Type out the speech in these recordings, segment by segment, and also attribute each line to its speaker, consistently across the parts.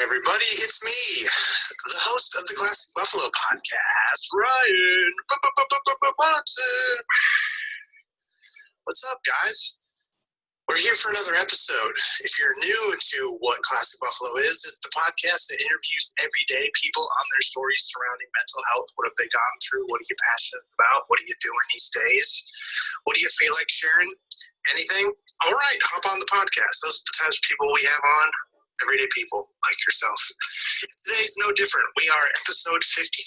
Speaker 1: everybody, it's me, the host of the Classic Buffalo podcast, Ryan Watson. What's up, guys? We're here for another episode. If you're new to what Classic Buffalo is, it's the podcast that interviews everyday people on their stories surrounding mental health. What have they gone through? What are you passionate about? What are you doing these days? What do you feel like sharing? Anything? All right, hop on the podcast. Those are the types of people we have on. Everyday people like yourself. Today's no different. We are episode 53.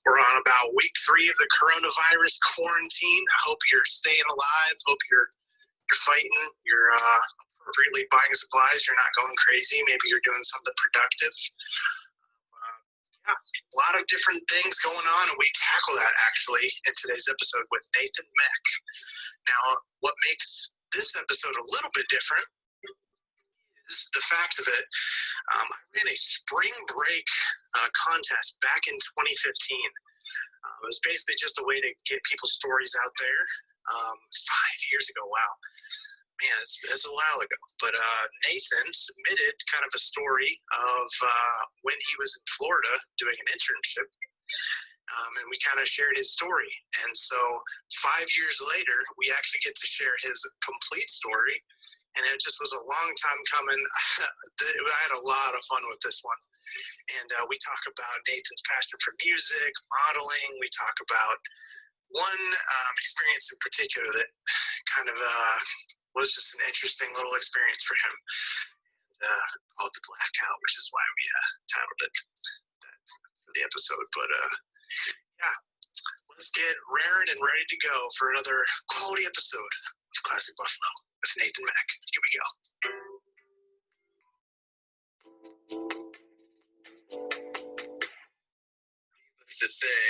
Speaker 1: We're on about week 3 of the coronavirus quarantine. I hope you're staying alive. Hope you're fighting. You're appropriately buying supplies. You're not going crazy. Maybe you're doing something productive. A lot of different things going on, and we tackle that actually in today's episode with Nathan Meck. Now, what makes this episode a little bit different is the fact that I ran a spring break contest back in 2015. It was basically just a way to get people's stories out there. 5 years ago, wow. Man, it's a while ago. But Nathan submitted kind of a story of when he was in Florida doing an internship. And we kind of shared his story. And so 5 years later, we actually get to share his complete story. And it just was a long time coming. I had a lot of fun with this one. And we talk about Nathan's passion for music, modeling. We talk about one experience in particular that kind of was just an interesting little experience for him. Called the Blackout, which is why we titled it that for the episode. But yeah, let's get raring and ready to go for another quality episode of Classic Buffalo with Nathan Meck. Here we go.
Speaker 2: Let's just say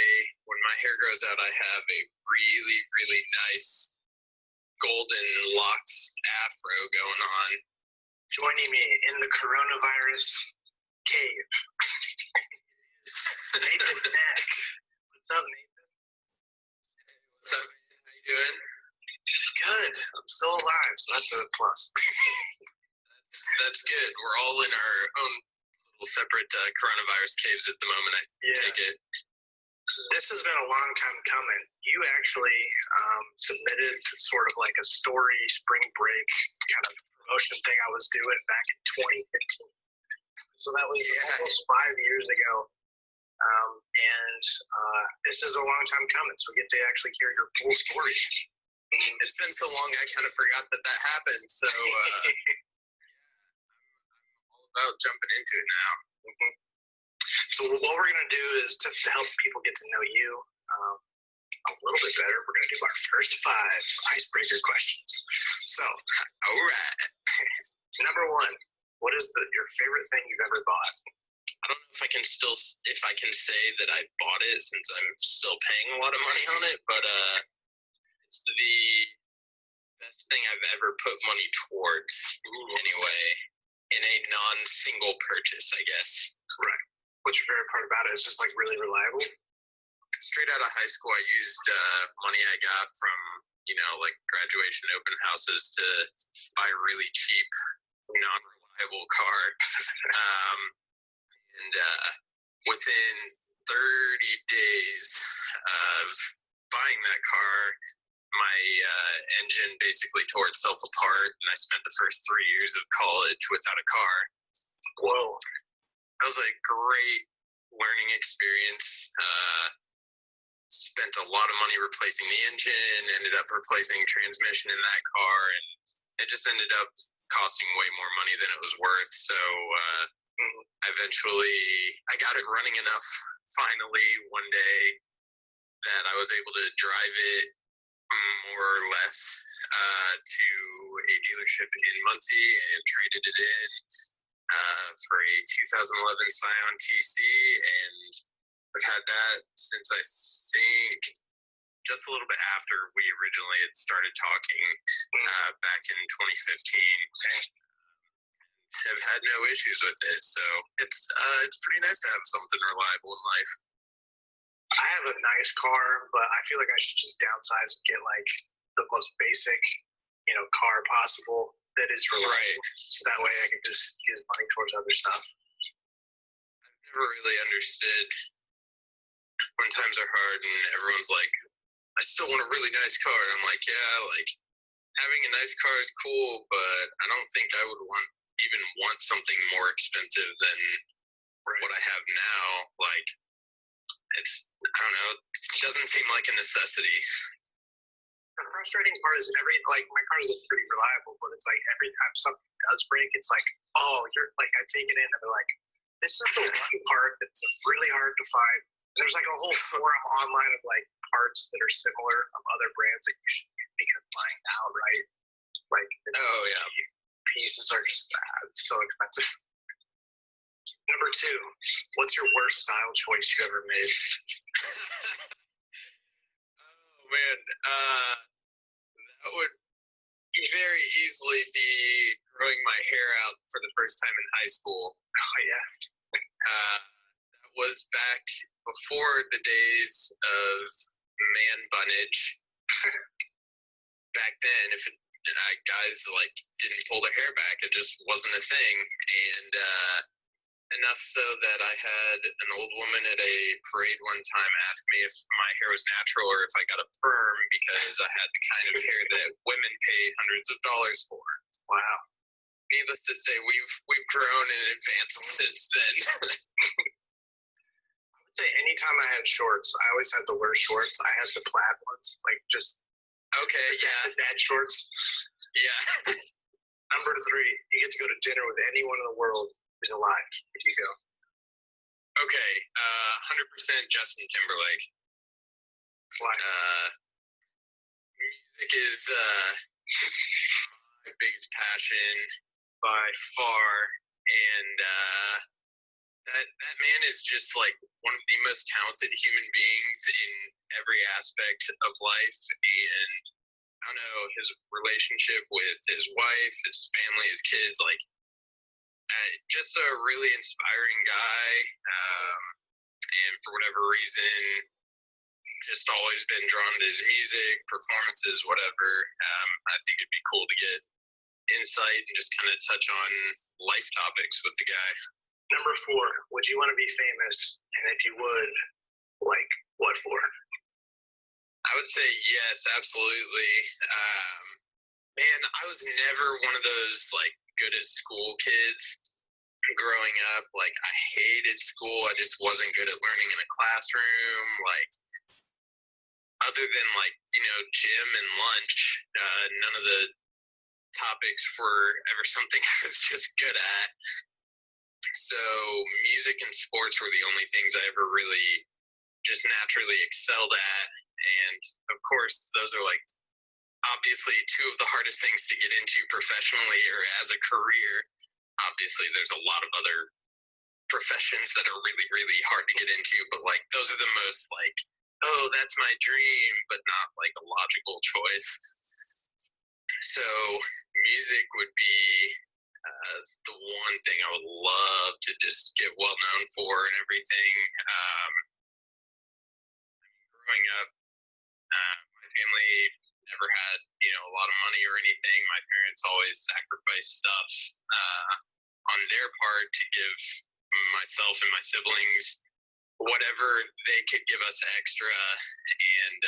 Speaker 2: when my hair grows out, I have a really, really nice golden locks afro going on.
Speaker 1: Joining me in the coronavirus cave, Nathan Meck. What's up, Nathan?
Speaker 2: Hey, what's up, man? How you doing?
Speaker 1: Good. I'm still alive, so that's a plus.
Speaker 2: That's good. We're all in our own little separate coronavirus caves at the moment, I take it.
Speaker 1: This has been a long time coming. You actually submitted sort of like a story spring break kind of promotion thing I was doing back in 2015. So that was almost 5 years ago. And this is a long time coming, so we get to actually hear your full story.
Speaker 2: It's been so long, I kind of forgot that happened. So I'm all about jumping into it now.
Speaker 1: Mm-hmm. So what we're going to do is to help people get to know you a little bit better, we're going to do our first 5 icebreaker questions. So,
Speaker 2: all right.
Speaker 1: Number 1, what is your favorite thing you've ever bought?
Speaker 2: I don't know if I can say that I bought it since I'm still paying a lot of money on it, but it's the best thing I've ever put money towards. Anyway, in a non-single purchase, I guess.
Speaker 1: Right. What's your favorite part about it? It's just like really reliable?
Speaker 2: Straight out of high school, I used money I got from, like graduation open houses to buy a really cheap, non-reliable car. And within 30 days of buying that car, my engine basically tore itself apart, and I spent the first 3 years of college without a car.
Speaker 1: Whoa.
Speaker 2: That was a great learning experience. Spent a lot of money replacing the engine, ended up replacing transmission in that car, and it just ended up costing way more money than it was worth. So I got it running enough finally one day that I was able to drive it more or less to a dealership in Muncie and traded it in for a 2011 Scion TC, and I've had that since I think just a little bit after we originally had started talking back in 2015. Have had no issues with it, so it's pretty nice to have something reliable in life.
Speaker 1: I have a nice car, but I feel like I should just downsize and get like the most basic, car possible that is reliable.
Speaker 2: Right.
Speaker 1: So that way I can just use money towards other stuff.
Speaker 2: never really understood when times are hard and everyone's like, I still want a really nice car. And I'm like, yeah, like having a nice car is cool, but I don't think I would even want something more expensive than what I have now. Like, I don't know, it doesn't seem like a necessity.
Speaker 1: The frustrating part is my car is pretty reliable, but it's like every time something does break, it's like, oh, you're like, I take it in and they're like, this is the one part that's really hard to find. And there's like a whole forum online of like parts that are similar of other brands that you should be buying outright. Like, pieces are just so expensive. Number 2, what's your worst style choice you ever made?
Speaker 2: Oh man, that would very easily be growing my hair out for the first time in high school.
Speaker 1: Oh yeah.
Speaker 2: That was back before the days of man bunnage. Back then, if guys like didn't pull their hair back, it just wasn't a thing. And enough so that I had an old woman at a parade one time ask me if my hair was natural or if I got a perm because I had the kind of hair that women pay hundreds of dollars for.
Speaker 1: Wow.
Speaker 2: Needless to say, we've grown and advanced since then.
Speaker 1: I would say anytime I had shorts, I always had the worst shorts. I had the plaid ones, like just the dad shorts.
Speaker 2: Yeah.
Speaker 1: Number 3, you get to go to dinner with anyone in the world who's alive. Where do you go?
Speaker 2: Okay, 100% Justin Timberlake.
Speaker 1: Why?
Speaker 2: Music is my biggest passion by far, and that man is just like one of the most talented human beings in every aspect of life. And I don't know, his relationship with his wife, his family, his kids, like just a really inspiring guy. And for whatever reason, just always been drawn to his music, performances, whatever. I think it'd be cool to get insight and just kind of touch on life topics with the guy.
Speaker 1: Number 4, would you want to be famous? And if you would, like, what for?
Speaker 2: I would say yes, absolutely. Man, I was never one of those like good at school kids growing up. Like, I hated school. I just wasn't good at learning in a classroom. Like, other than like, gym and lunch, none of the topics were ever something I was just good at. So music and sports were the only things I ever really just naturally excelled at. And of course, those are like obviously 2 of the hardest things to get into professionally or as a career. Obviously, there's a lot of other professions that are really, really hard to get into, but like those are the most like, oh, that's my dream, but not like a logical choice. So music would be the one thing I would love to just get well known for and everything. Growing up, my family never had a lot of money or anything. My parents always sacrificed stuff on their part to give myself and my siblings whatever they could give us extra. And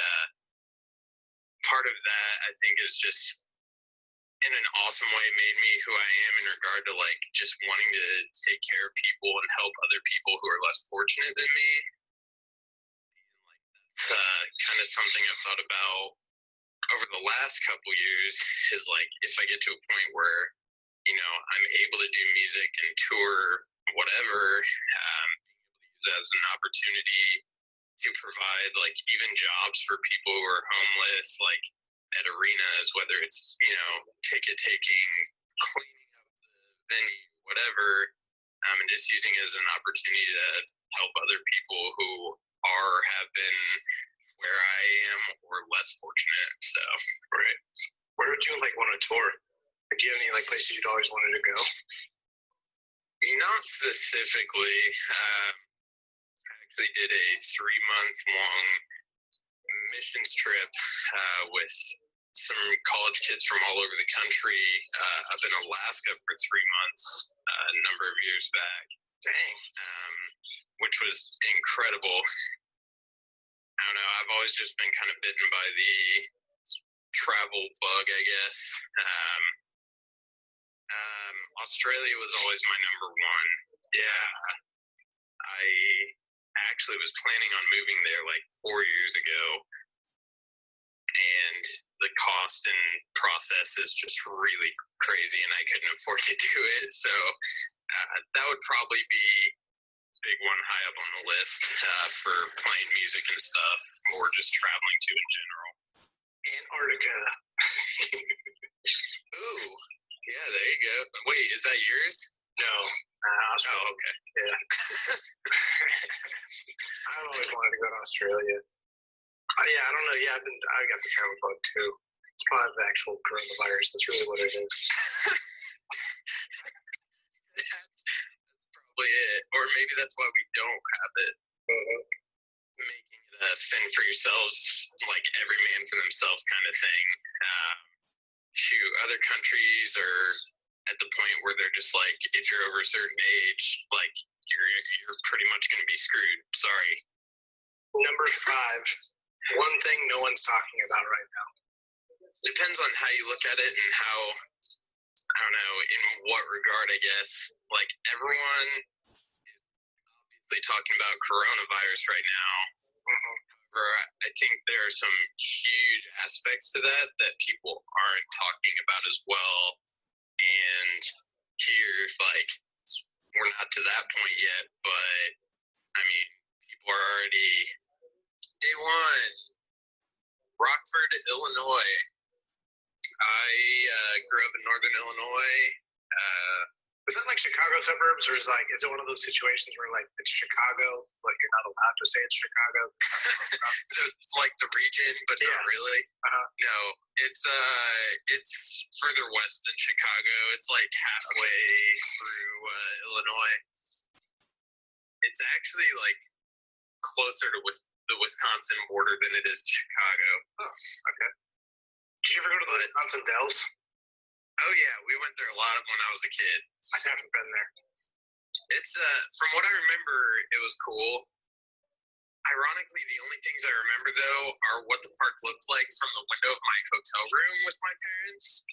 Speaker 2: part of that, I think, is just in an awesome way made me who I am in regard to like just wanting to take care of people and help other people who are less fortunate than me. And like that's kind of something I've thought about over the last couple years is like if I get to a point where I'm able to do music and tour whatever, use that as an opportunity to provide like even jobs for people who are homeless, like at arenas, whether it's ticket taking, cleaning up the venue, whatever, and just using it as an opportunity to help other people who have been where I am or less fortunate. So,
Speaker 1: right. Where would you like want to tour? Do you have any like places you'd always wanted to go?
Speaker 2: Not specifically. I actually did a 3-month long missions trip with some college kids from all over the country up in Alaska for 3 months a number of years back.
Speaker 1: Dang.
Speaker 2: Which was incredible. I don't know. I've always just been kind of bitten by the travel bug, I guess. Australia was always my number one. Yeah. I actually was planning on moving there like 4 years ago, and the cost and process is just really crazy, and I couldn't afford to do it. So that would probably be big one high up on the list for playing music and stuff, or just traveling to in general.
Speaker 1: Antarctica.
Speaker 2: Ooh, yeah, there you go. Wait, is that yours?
Speaker 1: No.
Speaker 2: Oh, okay.
Speaker 1: Yeah. I've always wanted to go to Australia. Yeah, I don't know. Yeah, I got the travel bug too. It's probably the actual coronavirus. That's really what it is.
Speaker 2: That's probably it. Or maybe that's why we don't have it. Making it a fend for yourselves, like every man for themselves kind of thing. Shoot, other countries are at the point where they're just like, if you're over a certain age, like you're pretty much going to be screwed. Sorry.
Speaker 1: Number 5. One thing no one's talking about right now.
Speaker 2: Depends on how you look at it and how, I don't know, in what regard, I guess. Like, everyone is obviously talking about coronavirus right now. However, I think there are some huge aspects to that people aren't talking about as well. And here, like, we're not to that point yet, but, I mean, people are already, day one, Rockford, Illinois. I grew up in northern Illinois.
Speaker 1: Is that like Chicago suburbs, or is it one of those situations where like it's Chicago, but you're not allowed to say it's Chicago?
Speaker 2: Like the region, but not really. No, it's further west than Chicago. It's like halfway through Illinois. It's actually like closer to the Wisconsin border than it is to Chicago.
Speaker 1: Oh, okay. Did you ever go to the Wisconsin Dells?
Speaker 2: Oh yeah, we went there a lot when I was a kid.
Speaker 1: I haven't been there.
Speaker 2: It's from what I remember, it was cool. Ironically, the only things I remember though are what the park looked like from the window of my hotel room with my parents.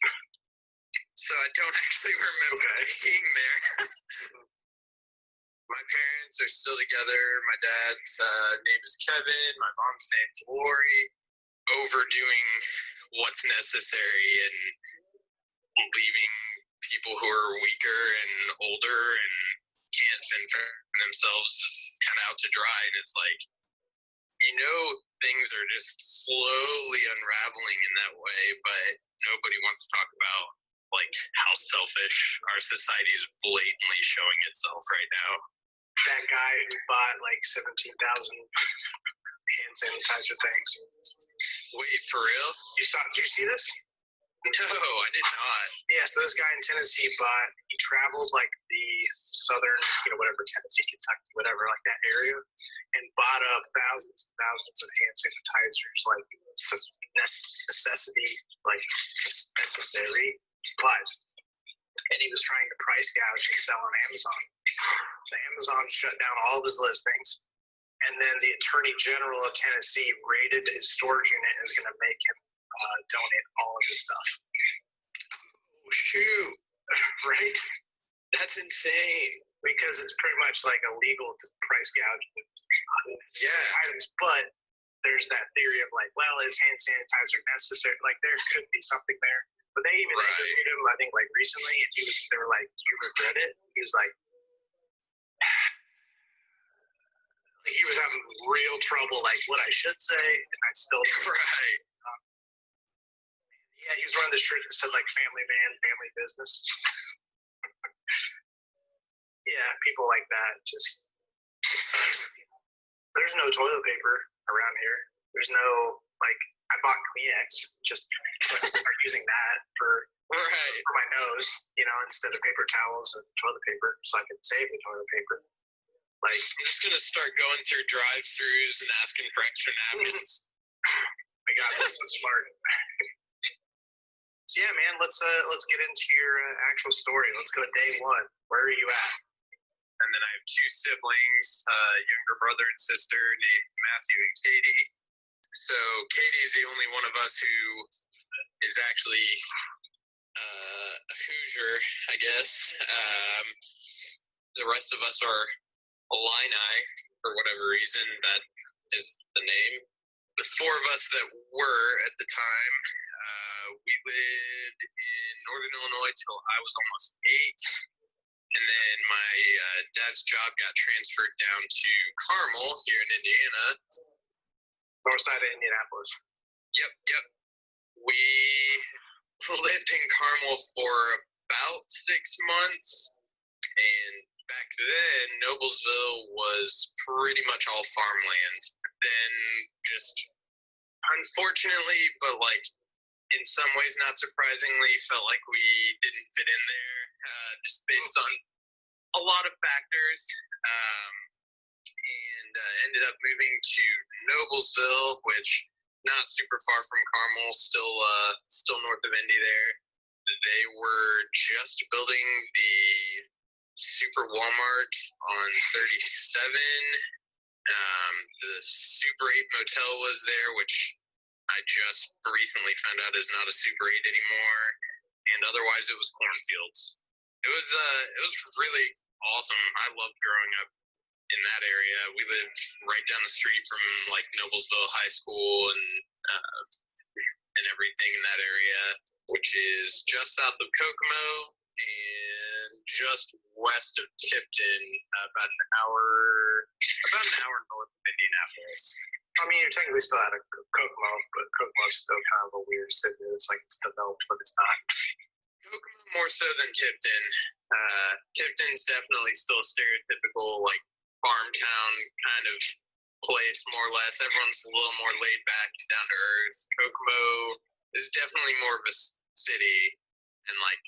Speaker 2: So I don't actually remember being there. My parents are still together. My dad's name is Kevin. My mom's name's Lori. Overdoing what's necessary and leaving people who are weaker and older and can't fend for themselves kind of out to dry. And it's like, things are just slowly unraveling in that way, but nobody wants to talk about like how selfish our society is blatantly showing itself right now.
Speaker 1: That guy who bought like 17,000 hand sanitizer things.
Speaker 2: Wait, for real?
Speaker 1: Did you see this?
Speaker 2: No, I did not.
Speaker 1: Yeah, so this guy in Tennessee he traveled like the southern, whatever, Tennessee, Kentucky, whatever, like that area, and bought up thousands and thousands of hand sanitizers, like necessity, like necessary supplies. And he was trying to price gouge and sell on Amazon. So Amazon shut down all of his listings, and then the Attorney General of Tennessee raided his storage unit and is going to make him donate all of his stuff.
Speaker 2: Oh, shoot.
Speaker 1: Right?
Speaker 2: That's insane.
Speaker 1: Because it's pretty much like illegal to price gouge items. But there's that theory of like, well, is hand sanitizer necessary? Like, there could be something there. But they even interviewed him, I think, like recently, and they were like, do you regret it? He was like, he was having real trouble, like what I should say, and I still
Speaker 2: right.
Speaker 1: Yeah, he was running the shirt that said like "Family Man, Family Business." Yeah, people like that just it sucks. There's no toilet paper around here. There's no I bought Kleenex, just start using that for my nose, instead of paper towels and toilet paper, so I can save the toilet paper.
Speaker 2: I'm just gonna start going through drive-throughs and asking for extra napkins.
Speaker 1: My God, that's so smart. So yeah, man, let's get into your actual story. Let's go to day one. Where are you at?
Speaker 2: And then I have two siblings, younger brother and sister named Matthew and Katie. So Katie's the only one of us who is actually a Hoosier, I guess. The rest of us are Illini for whatever reason. That is the name. The four of us that were at the time, we lived in Northern Illinois till I was almost 8. And then my dad's job got transferred down to Carmel here in Indiana.
Speaker 1: North side of Indianapolis.
Speaker 2: Yep. We lived in Carmel for about 6 months. And back then, Noblesville was pretty much all farmland. Then just unfortunately, but like in some ways not surprisingly, felt like we didn't fit in there just based on a lot of factors. And ended up moving to Noblesville, which not super far from Carmel, still north of Indy there. They were just building the Super Walmart on 37. The Super 8 motel was there, which I just recently found out is not a Super 8 anymore. And otherwise, it was cornfields. It was really awesome. I loved growing up in that area. We lived right down the street from like Noblesville High School and everything in that area, which is just south of Kokomo and just west of Tipton, about an hour north of Indianapolis.
Speaker 1: I mean, you're technically still out of Kokomo, but Kokomo's still kind of a weird city. It's like it's developed, but it's not.
Speaker 2: Kokomo more so than Tipton. Tipton's definitely still a stereotypical like farm town kind of place, more or less. Everyone's a little more laid back and down to earth. Kokomo is definitely more of a city, and like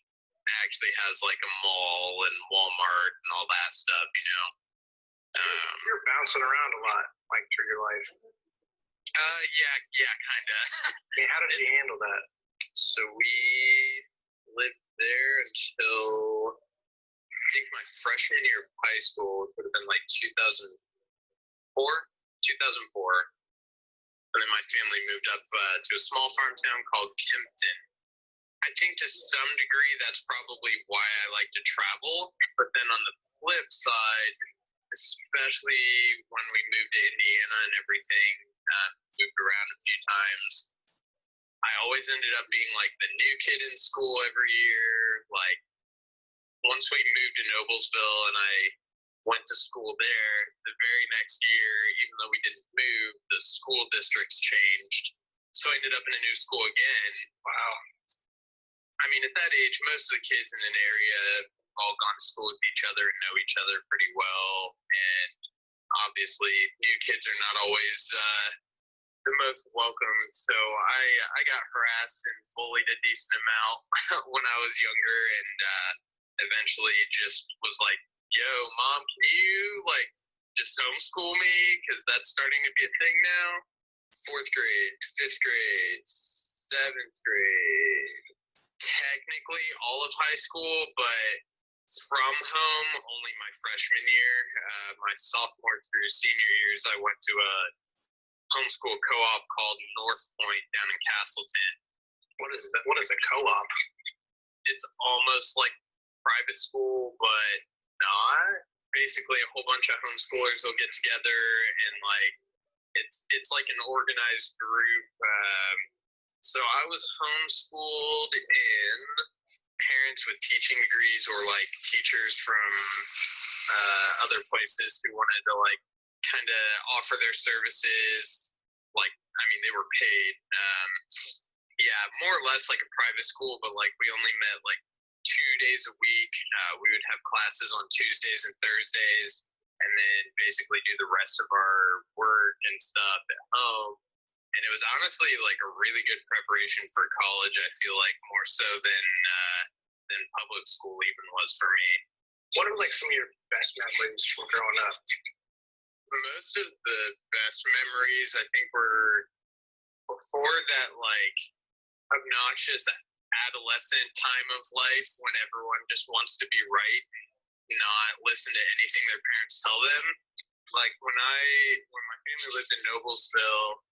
Speaker 2: actually has like a mall and Walmart and all that stuff, you know.
Speaker 1: You're bouncing around a lot, like through your life.
Speaker 2: Yeah, kinda.
Speaker 1: I mean, how did you handle that?
Speaker 2: So we lived there until I think my freshman year of high school. It would have been like 2004. And then my family moved up to a small farm town called Kempton. I think to some degree that's probably why I like to travel. But then on the flip side, especially when we moved to Indiana and everything, moved around a few times, I always ended up being like the new kid in school every year. Like once we moved to Noblesville and I went to school there, the very next year, even though we didn't move, the school districts changed. So I ended up in a new school again. Wow. I mean, at that age, most of the kids in an area all gone to school with each other and know each other pretty well. And obviously, new kids are not always the most welcome. So I got harassed and bullied a decent amount when I was younger, and eventually just was like, yo, Mom, can you like just homeschool me? Because that's starting to be a thing now. 4th grade, 5th grade, 7th grade, technically all of high school, but from home only my freshman year. My sophomore through senior years, I went to a homeschool co-op called North Point down in Castleton.
Speaker 1: What is that? What is a co-op?
Speaker 2: It's almost like private school, but not. Basically, a whole bunch of homeschoolers will get together and like it's like an organized group. So I was homeschooled in parents with teaching degrees or like teachers from other places who wanted to like kind of offer their services. Like, I mean, they were paid. Yeah, more or less like a private school, but like we only met like 2 days a week. We would have classes on Tuesdays and Thursdays, and then basically do the rest of our work and stuff at home. And it was honestly like a really good preparation for college. I feel like more so than public school even was for me.
Speaker 1: What are like some of your best memories from growing up?
Speaker 2: Most of the best memories, I think, were before that like obnoxious adolescent time of life when everyone just wants to be right. not listen to anything their parents tell them. Like when my family lived in Noblesville,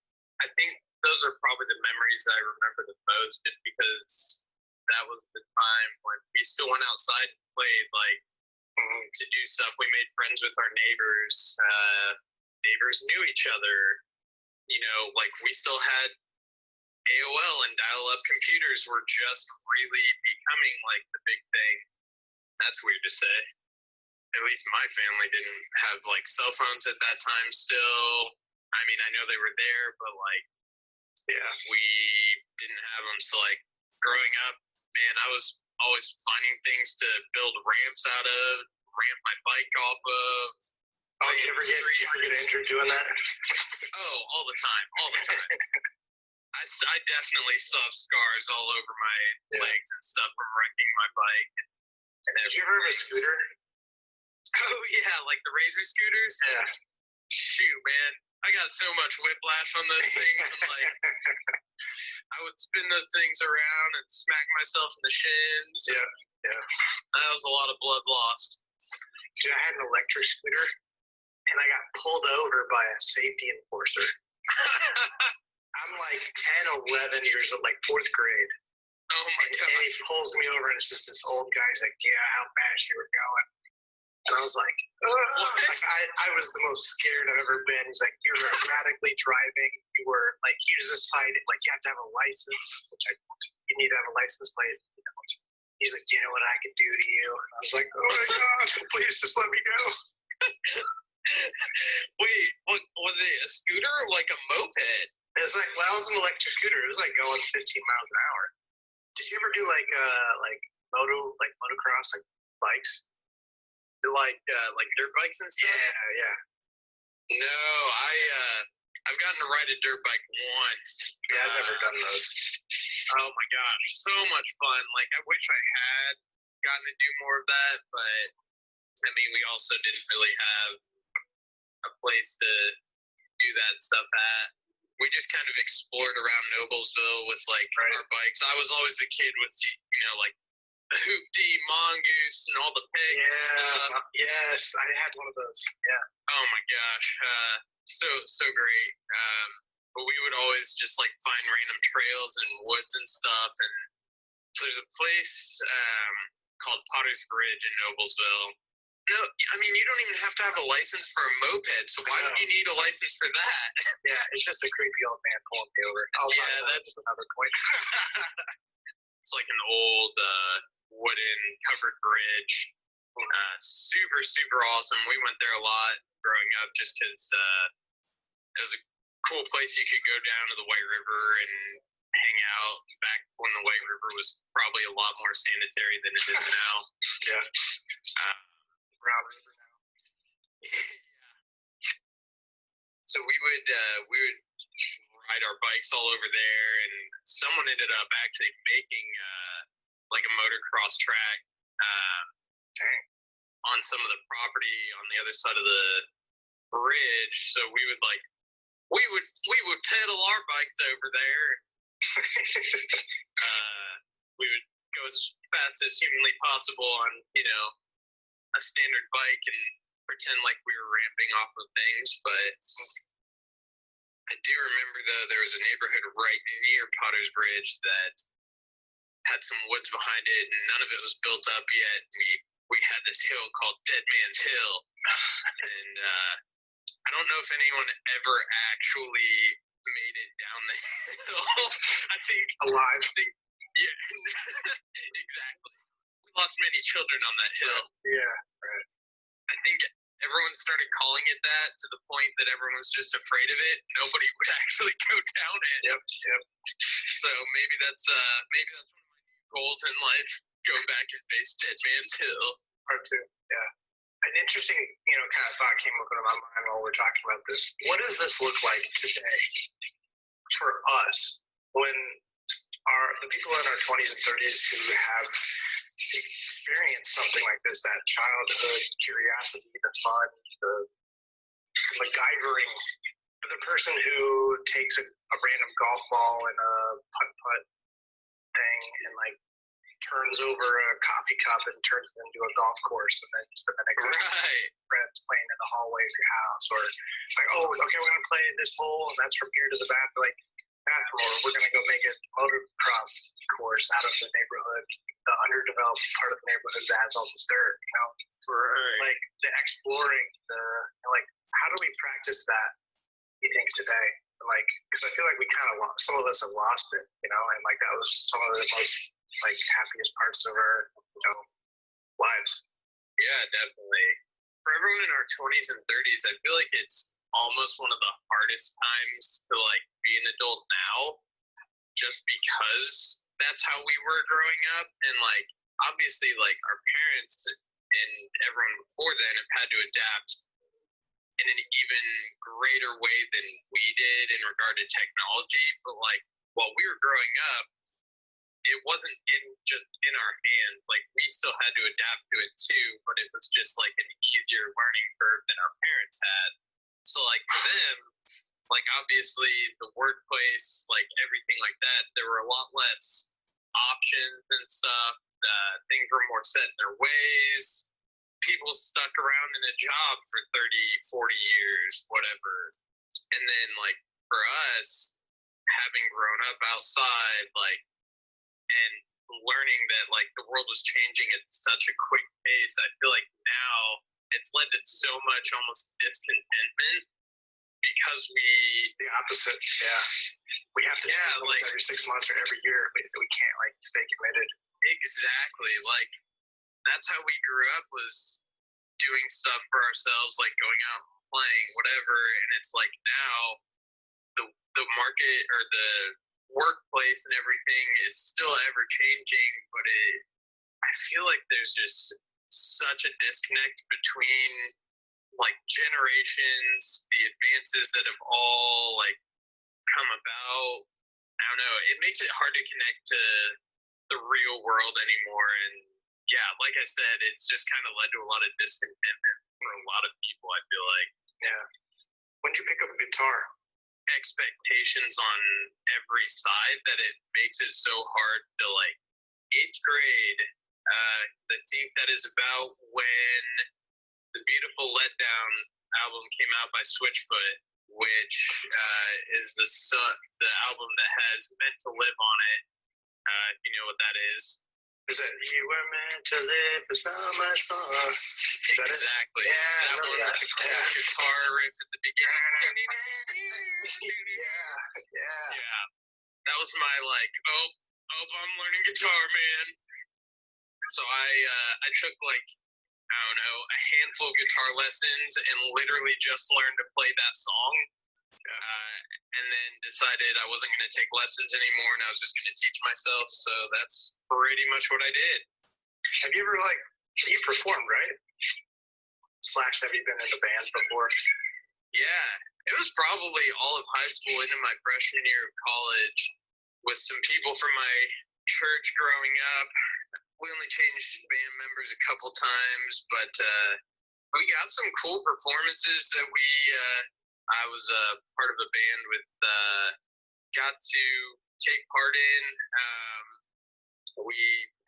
Speaker 2: I think those are probably the memories I remember the most, just because that was the time when we still went outside and played, like, to do stuff. We made friends with our neighbors. Neighbors knew each other. You know, like we still had AOL and dial-up computers were just really becoming like the big thing. That's weird to say. At least my family didn't have like cell phones at that time still. I mean, I know they were there, but like, yeah, we didn't have them. So like growing up, man, I was always finding things to build ramps out of, ramp my bike off of.
Speaker 1: Oh, did you ever get injured doing that?
Speaker 2: Oh, all the time. I definitely still have scars all over my legs and stuff from wrecking my bike. And then,
Speaker 1: did you ever have a scooter?
Speaker 2: Oh yeah, like the Razor scooters.
Speaker 1: Yeah.
Speaker 2: Shoot, man, I got so much whiplash on those things. Like, I would spin those things around and smack myself in the shins.
Speaker 1: Yeah.
Speaker 2: That was a lot of blood lost.
Speaker 1: Dude, I had an electric scooter, and I got pulled over by a safety enforcer. I'm like 10, 11 years old, like 4th grade.
Speaker 2: Oh my God.
Speaker 1: And he pulls me over, and it's just this old guy. He's like, yeah, how fast you were going. And I was like, I was the most scared I've ever been. He's like, you were erratically driving. You were like, you decided like you have to have a license, which I don't. You need to have a license plate. You don't. He's like, do you know what I can do to you? And I was like, oh my God, please just let me go.
Speaker 2: Wait, what was it? A scooter or like a moped?
Speaker 1: It was like, well, it was an electric scooter. It was like going 15 miles an hour. Did you ever do like motocross, like bikes?
Speaker 2: Like dirt bikes and stuff?
Speaker 1: Yeah.
Speaker 2: No, I've gotten to ride a dirt bike once.
Speaker 1: Yeah, I've never done those.
Speaker 2: Oh my gosh, so much fun. Like I wish I had gotten to do more of that, but I mean we also didn't really have a place to do that stuff at. We just kind of explored around Noblesville with like our bikes. I was always the kid with like the hoopty, mongoose, and all the pigs.
Speaker 1: Yeah, yes, I had one of those. Yeah.
Speaker 2: Oh my gosh, so great. But we would always just like find random trails and woods and stuff. And so there's a place called Potter's Bridge in Noblesville. No, I mean you don't even have to have a license for a moped. So why would you need a license for that?
Speaker 1: Yeah, it's just a creepy old man pulling me over. That's another point.
Speaker 2: It's like an old wooden covered bridge. Super, super awesome. We went there a lot growing up just because it was a cool place you could go down to the White River and hang out back when the White River was probably a lot more sanitary than it is now.
Speaker 1: Yeah. Brown River now.
Speaker 2: So we would ride our bikes all over there, and someone ended up actually making like a motocross track on some of the property on the other side of the bridge. So we would pedal our bikes over there. We would go as fast as humanly possible on a standard bike and pretend like we were ramping off of things. But I do remember though there was a neighborhood right near Potter's Bridge that had some woods behind it, and none of it was built up yet. We had this hill called Dead Man's Hill, and I don't know if anyone ever actually made it down the hill. I think alive. Yeah, exactly. We lost many children on that hill.
Speaker 1: Yeah, right.
Speaker 2: I think everyone started calling it that to the point that everyone was just afraid of it. Nobody would actually go down it.
Speaker 1: Yep.
Speaker 2: So maybe that's one of my new goals in life. Go back and face Dead Man's Hill.
Speaker 1: Part 2. Yeah. An interesting, kind of thought came up into my mind while we're talking about this. What does this look like today for us when the people in our 20s and 30s who have experienced something like this, that childhood curiosity, the fun, the MacGyvering, for the person who takes a random golf ball and a putt-putt thing and like turns over a coffee cup and turns it into a golf course, and then just the next friends playing in the hallway of your house, or like, oh, okay, we're gonna play this hole, and that's from here to the bathroom, or we're gonna go make a motocross course out of the neighborhood, the underdeveloped part of the neighborhood that has all this dirt, like the exploring, how do we practice that? You think today? Because I feel like we kind of lost, some of us have lost it, and that was some of the most happiest parts of our lives.
Speaker 2: Yeah, definitely. For everyone in our 20s and 30s, I feel like it's almost one of the hardest times to be an adult now, just because that's how we were growing up, and obviously our parents and everyone before then have had to adapt in an even greater way than we did in regard to technology. But while we were growing up, it wasn't just in our hands. We still had to adapt to it too, but it was just an easier learning curve than our parents had. So for them, obviously the workplace, everything like that, there were a lot less options and stuff. Things were more set in their ways. People stuck around in a job for 30, 40 years, whatever. And then for us, having grown up outside, and learning that the world was changing at such a quick pace, I feel like now it's led to so much almost discontentment, because
Speaker 1: the opposite, we have to change every 6 months or every year. We can't stay committed.
Speaker 2: Exactly. That's how we grew up, was doing stuff for ourselves, going out and playing, whatever. And it's now the market or the workplace and everything is still ever changing, but I feel like there's just such a disconnect between generations, the advances that have all come about. I don't know, it makes it hard to connect to the real world anymore. And yeah, like I said, it's just kind of led to a lot of discontentment for a lot of people, I feel like.
Speaker 1: Yeah. When did you pick up a guitar?
Speaker 2: Expectations on every side that it makes it so hard to 8th grade. I think that is about when the Beautiful Letdown album came out by Switchfoot, which is the album that has Meant to Live on it. If you know what that is.
Speaker 1: Is it You Were Meant to Live for So Much More?
Speaker 2: Exactly.
Speaker 1: Yeah,
Speaker 2: that one with the cool guitar riff at the beginning. Yeah. That was my I'm learning guitar, man. So I took I don't know, a handful of guitar lessons and literally just learned to play that song. And then decided I wasn't going to take lessons anymore, and I was just going to teach myself. So that's pretty much what I did.
Speaker 1: Have you ever you performed, right? / have you been in a band before?
Speaker 2: Yeah, it was probably all of high school into my freshman year of college with some people from my church growing up. We only changed band members a couple times, but we got some cool performances that I was part of a band with, got to take part in. We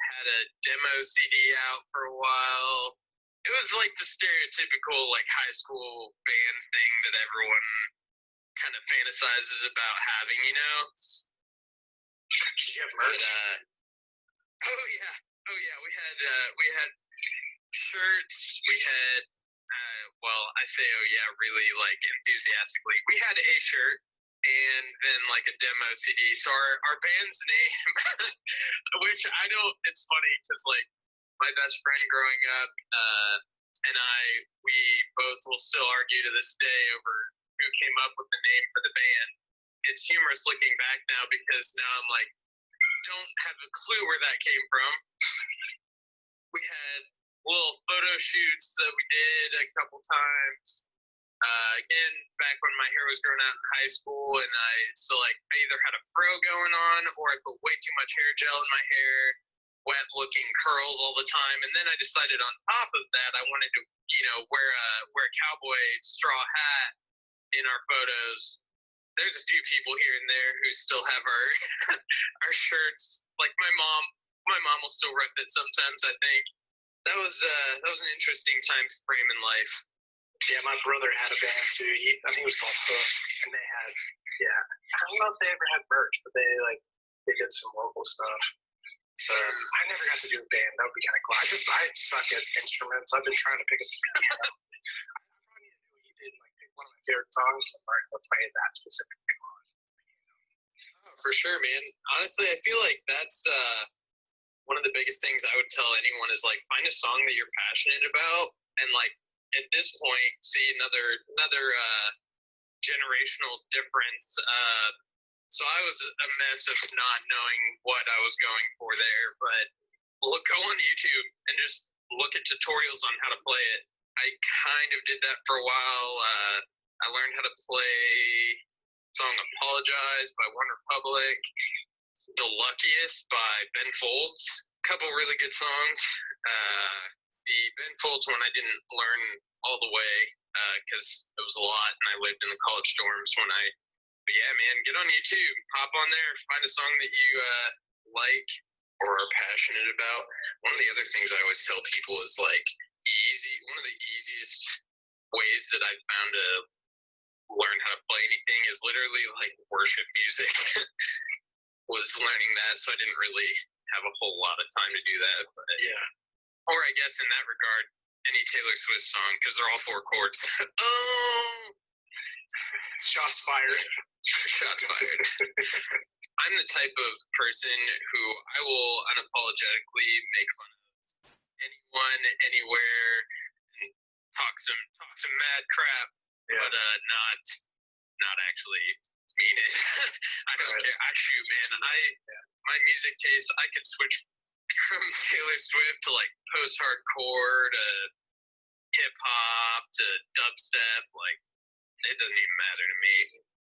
Speaker 2: had a demo CD out for a while. It was the stereotypical high school band thing that everyone kind of fantasizes about having,
Speaker 1: Did you have merch?
Speaker 2: Oh yeah. We had shirts. We had I say really enthusiastically. We had a shirt and then a demo CD. So our band's name, which I don't. It's funny because my best friend growing up and we both will still argue to this day over who came up with the name for the band. It's humorous looking back now, because now I'm don't have a clue where that came from. We had little photo shoots that we did a couple times. Again, back when my hair was growing out in high school, and I either had a fro going on, or I put way too much hair gel in my hair, wet looking curls all the time. And then I decided on top of that, I wanted to, wear a cowboy straw hat in our photos. There's a few people here and there who still have our our shirts. My mom my mom will still rep it sometimes. I think that was an interesting time frame in life.
Speaker 1: Yeah, my brother had a band too. I think it was called Hoof, and they had I don't know if they ever had merch, but they did some local stuff. So I never got to do a band. That would be kind of cool. I suck at instruments. I've been trying to pick up the piano. I probably need to do what you did, like pick one of my favorite songs and learn to play that specifically on.
Speaker 2: Oh, for sure, man. Honestly, I feel like that's one of the biggest things I would tell anyone is like find a song that you're passionate about, and like at this point, see another generational difference. So I was a mess of not knowing what I was going for there, but go on YouTube and just look at tutorials on how to play it. I kind of did that for a while. I learned how to play song "Apologize" by One Republic, "The Luckiest" by Ben Folds. A couple really good songs. The Ben Folds one I didn't learn all the way because it was a lot, and I lived in the college dorms when I. But yeah, man, get on YouTube, hop on there, find a song that you like or are passionate about. One of the other things I always tell people is like one of the easiest ways that I've found to learn how to play anything is literally like worship music. Was learning that, so I didn't really have a whole lot of time to do that. But
Speaker 1: yeah.
Speaker 2: Or I guess in that regard, any Taylor Swift song because they're all 4 chords. Oh,
Speaker 1: shots fired.
Speaker 2: Shots fired. I'm the type of person who I will unapologetically make fun of anyone, anywhere, and talk some mad crap, but not actually mean it. I don't care. I shoot, man. My music taste, I can switch from Taylor Swift to like post-hardcore to hip-hop to dubstep. Like, it doesn't even matter to me.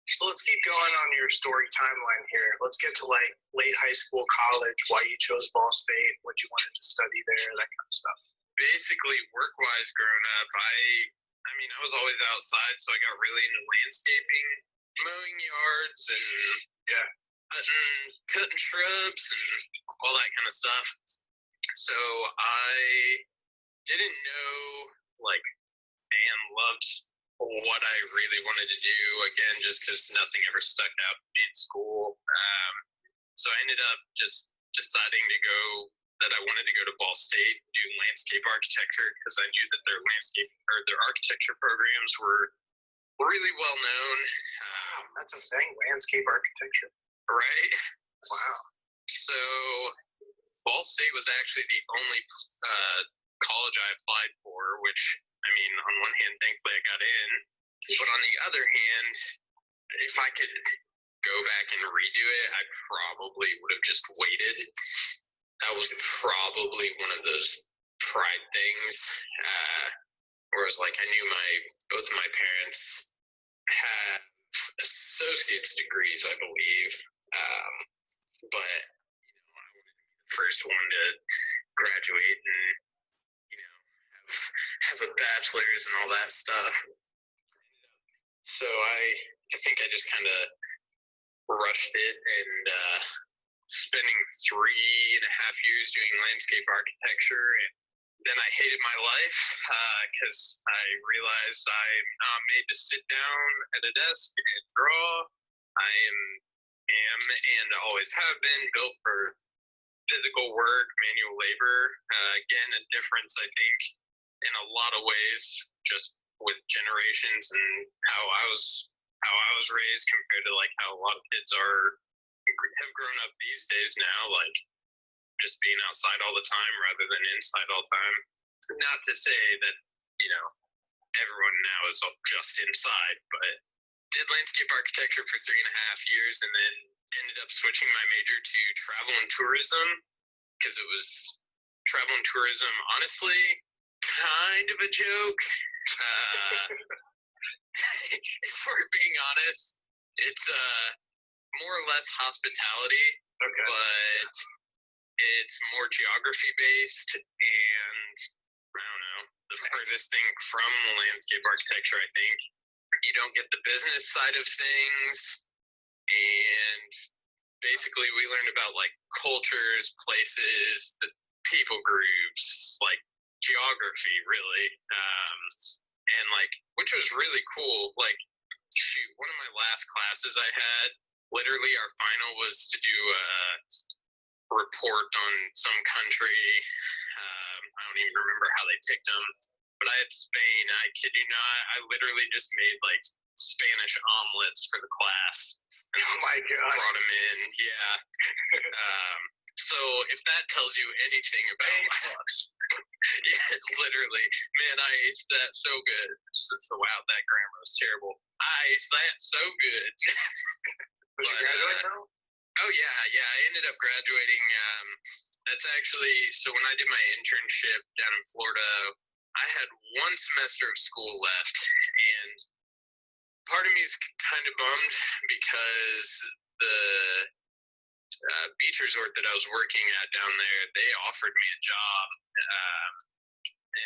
Speaker 1: So let's keep going on your story timeline here. Let's get to like late high school, college, why you chose Ball State, what you wanted to study there, that kind of stuff.
Speaker 2: Basically, work-wise growing up, I mean, I was always outside, so I got really into landscaping, mowing yards, and cutting shrubs and all that kind of stuff. So I didn't know, like, and loved what I really wanted to do, again, just because nothing ever stuck out to me in school. So I ended up just deciding that I wanted to go to Ball State, do landscape architecture, because I knew that their architecture programs were really well known.
Speaker 1: That's a thing, landscape architecture.
Speaker 2: Right?
Speaker 1: Wow.
Speaker 2: So Ball State was actually the only college I applied for, which, I mean, on one hand, thankfully I got in, but on the other hand, if I could go back and redo it, I probably would have just waited. That was probably one of those pride things, whereas like I knew both of my parents had associate's degrees, I believe, but I wanted to be the first one to graduate and have a bachelor's and all that stuff. So I think I just kind of rushed it, and spending 3.5 years doing landscape architecture, and then I hated my life because I realized I'm not made to sit down at a desk and draw. I am and always have been built for physical work, manual labor. Again, a difference, I think, in a lot of ways, just with generations and how I was raised compared to like how a lot of kids have grown up these days now, like just being outside all the time rather than inside all the time. Not to say that everyone now is just inside, but did landscape architecture for 3.5 years, and then ended up switching my major to travel and tourism, because it was travel and tourism, honestly, kind of a joke. If we're being honest, it's more or less hospitality, but it's more geography based, and I don't know, the furthest thing from landscape architecture, I think. You don't get the business side of things, and basically we learned about like cultures, places, the people groups, like geography, really, and like which was really cool. Like, shoot, one of my last classes I had, literally our final was to do a report on some country. I don't even remember how they picked them, but I had Spain. I kid you not, I literally just made like Spanish omelets for the class.
Speaker 1: Oh my gosh.
Speaker 2: Brought them in, yeah. So if that tells you anything about yeah, literally, man, I ate that so good. So wow, that grammar was terrible. I ate that so good.
Speaker 1: Did you graduate though?
Speaker 2: Oh yeah, I ended up graduating. That's actually, so when I did my internship down in Florida, I had one semester of school left, and part of me is kind of bummed because the beach resort that I was working at down there, they offered me a job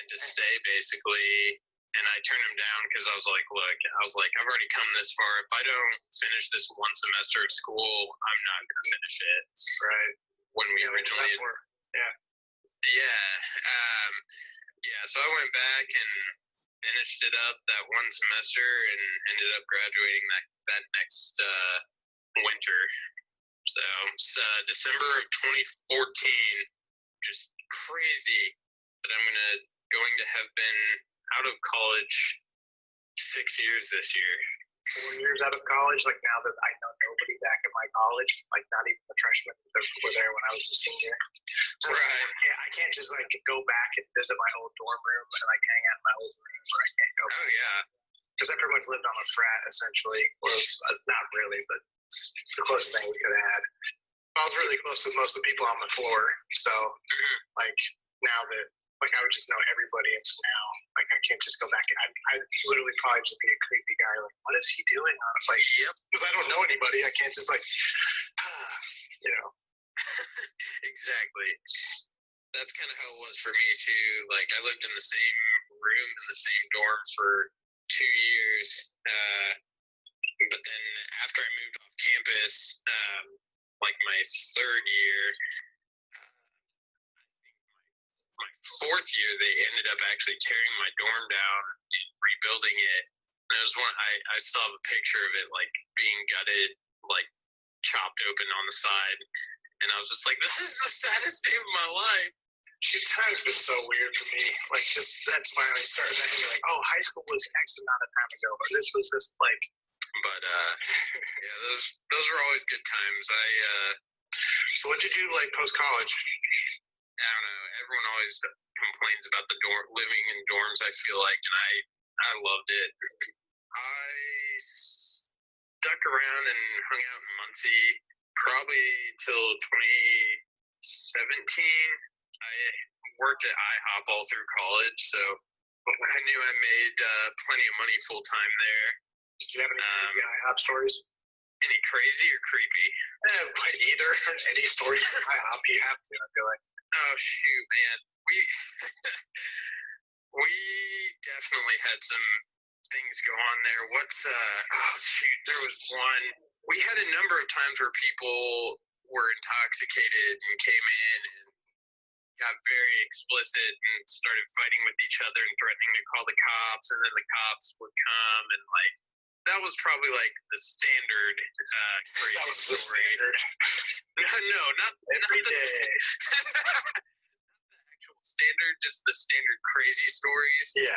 Speaker 2: and to stay basically, and I turned them down because I was like, look, I've already come this far. If I don't finish this one semester of school, I'm not going to finish it.
Speaker 1: Right.
Speaker 2: When we originally, so I went back and finished it up that one semester and ended up graduating that next winter. So it's December of 2014. Just crazy that I'm going to have been out of college 6 years this year.
Speaker 1: 4 years out of college, like now that I know nobody back at my college, like not even the freshmen that were there when I was a senior. So
Speaker 2: right.
Speaker 1: I can't just like go back and visit my old dorm room and like hang out in my old room where I can't go.
Speaker 2: Oh yeah.
Speaker 1: Because I pretty much lived on a frat essentially. Well, not really, but it's the closest thing we could have had. I was really close to most of the people on the floor. So like now that like I would just know everybody, and so now like I can't just go back. I literally probably just be a creepy guy. Like, what is he doing on a fight? Yep, because I don't know anybody. I can't just like, you know.
Speaker 2: Exactly. That's kind of how it was for me too. Like I lived in the same room in the same dorm for 2 years, but then after I moved off campus, like my third year. My fourth year, they ended up actually tearing my dorm down and rebuilding it. And it was I still have a picture of it, like being gutted, like chopped open on the side. And I was just like, this is the saddest day of my life.
Speaker 1: Dude, time's been so weird for me. Like, just that's finally started. And you're like, oh, high school was X amount of time ago, or this was this like.
Speaker 2: But yeah, those were always good times.
Speaker 1: So what'd you do like post college?
Speaker 2: I don't know. Everyone always complains about the living in dorms. I feel like, and I loved it. I stuck around and hung out in Muncie probably till 2017. I worked at IHOP all through college, so I knew I made plenty of money full time there.
Speaker 1: Did you have any crazy IHOP stories?
Speaker 2: Any crazy or creepy?
Speaker 1: Either. Any stories from IHOP, you have to. I feel like.
Speaker 2: Oh shoot, man. We definitely had some things go on there. There was one. We had a number of times where people were intoxicated and came in and got very explicit and started fighting with each other and threatening to call the cops, and then the cops would come, and like that was probably like the standard crazy
Speaker 1: that was
Speaker 2: story.
Speaker 1: The standard.
Speaker 2: No, not
Speaker 1: every day.
Speaker 2: Not the actual standard, just the standard crazy stories.
Speaker 1: Yeah.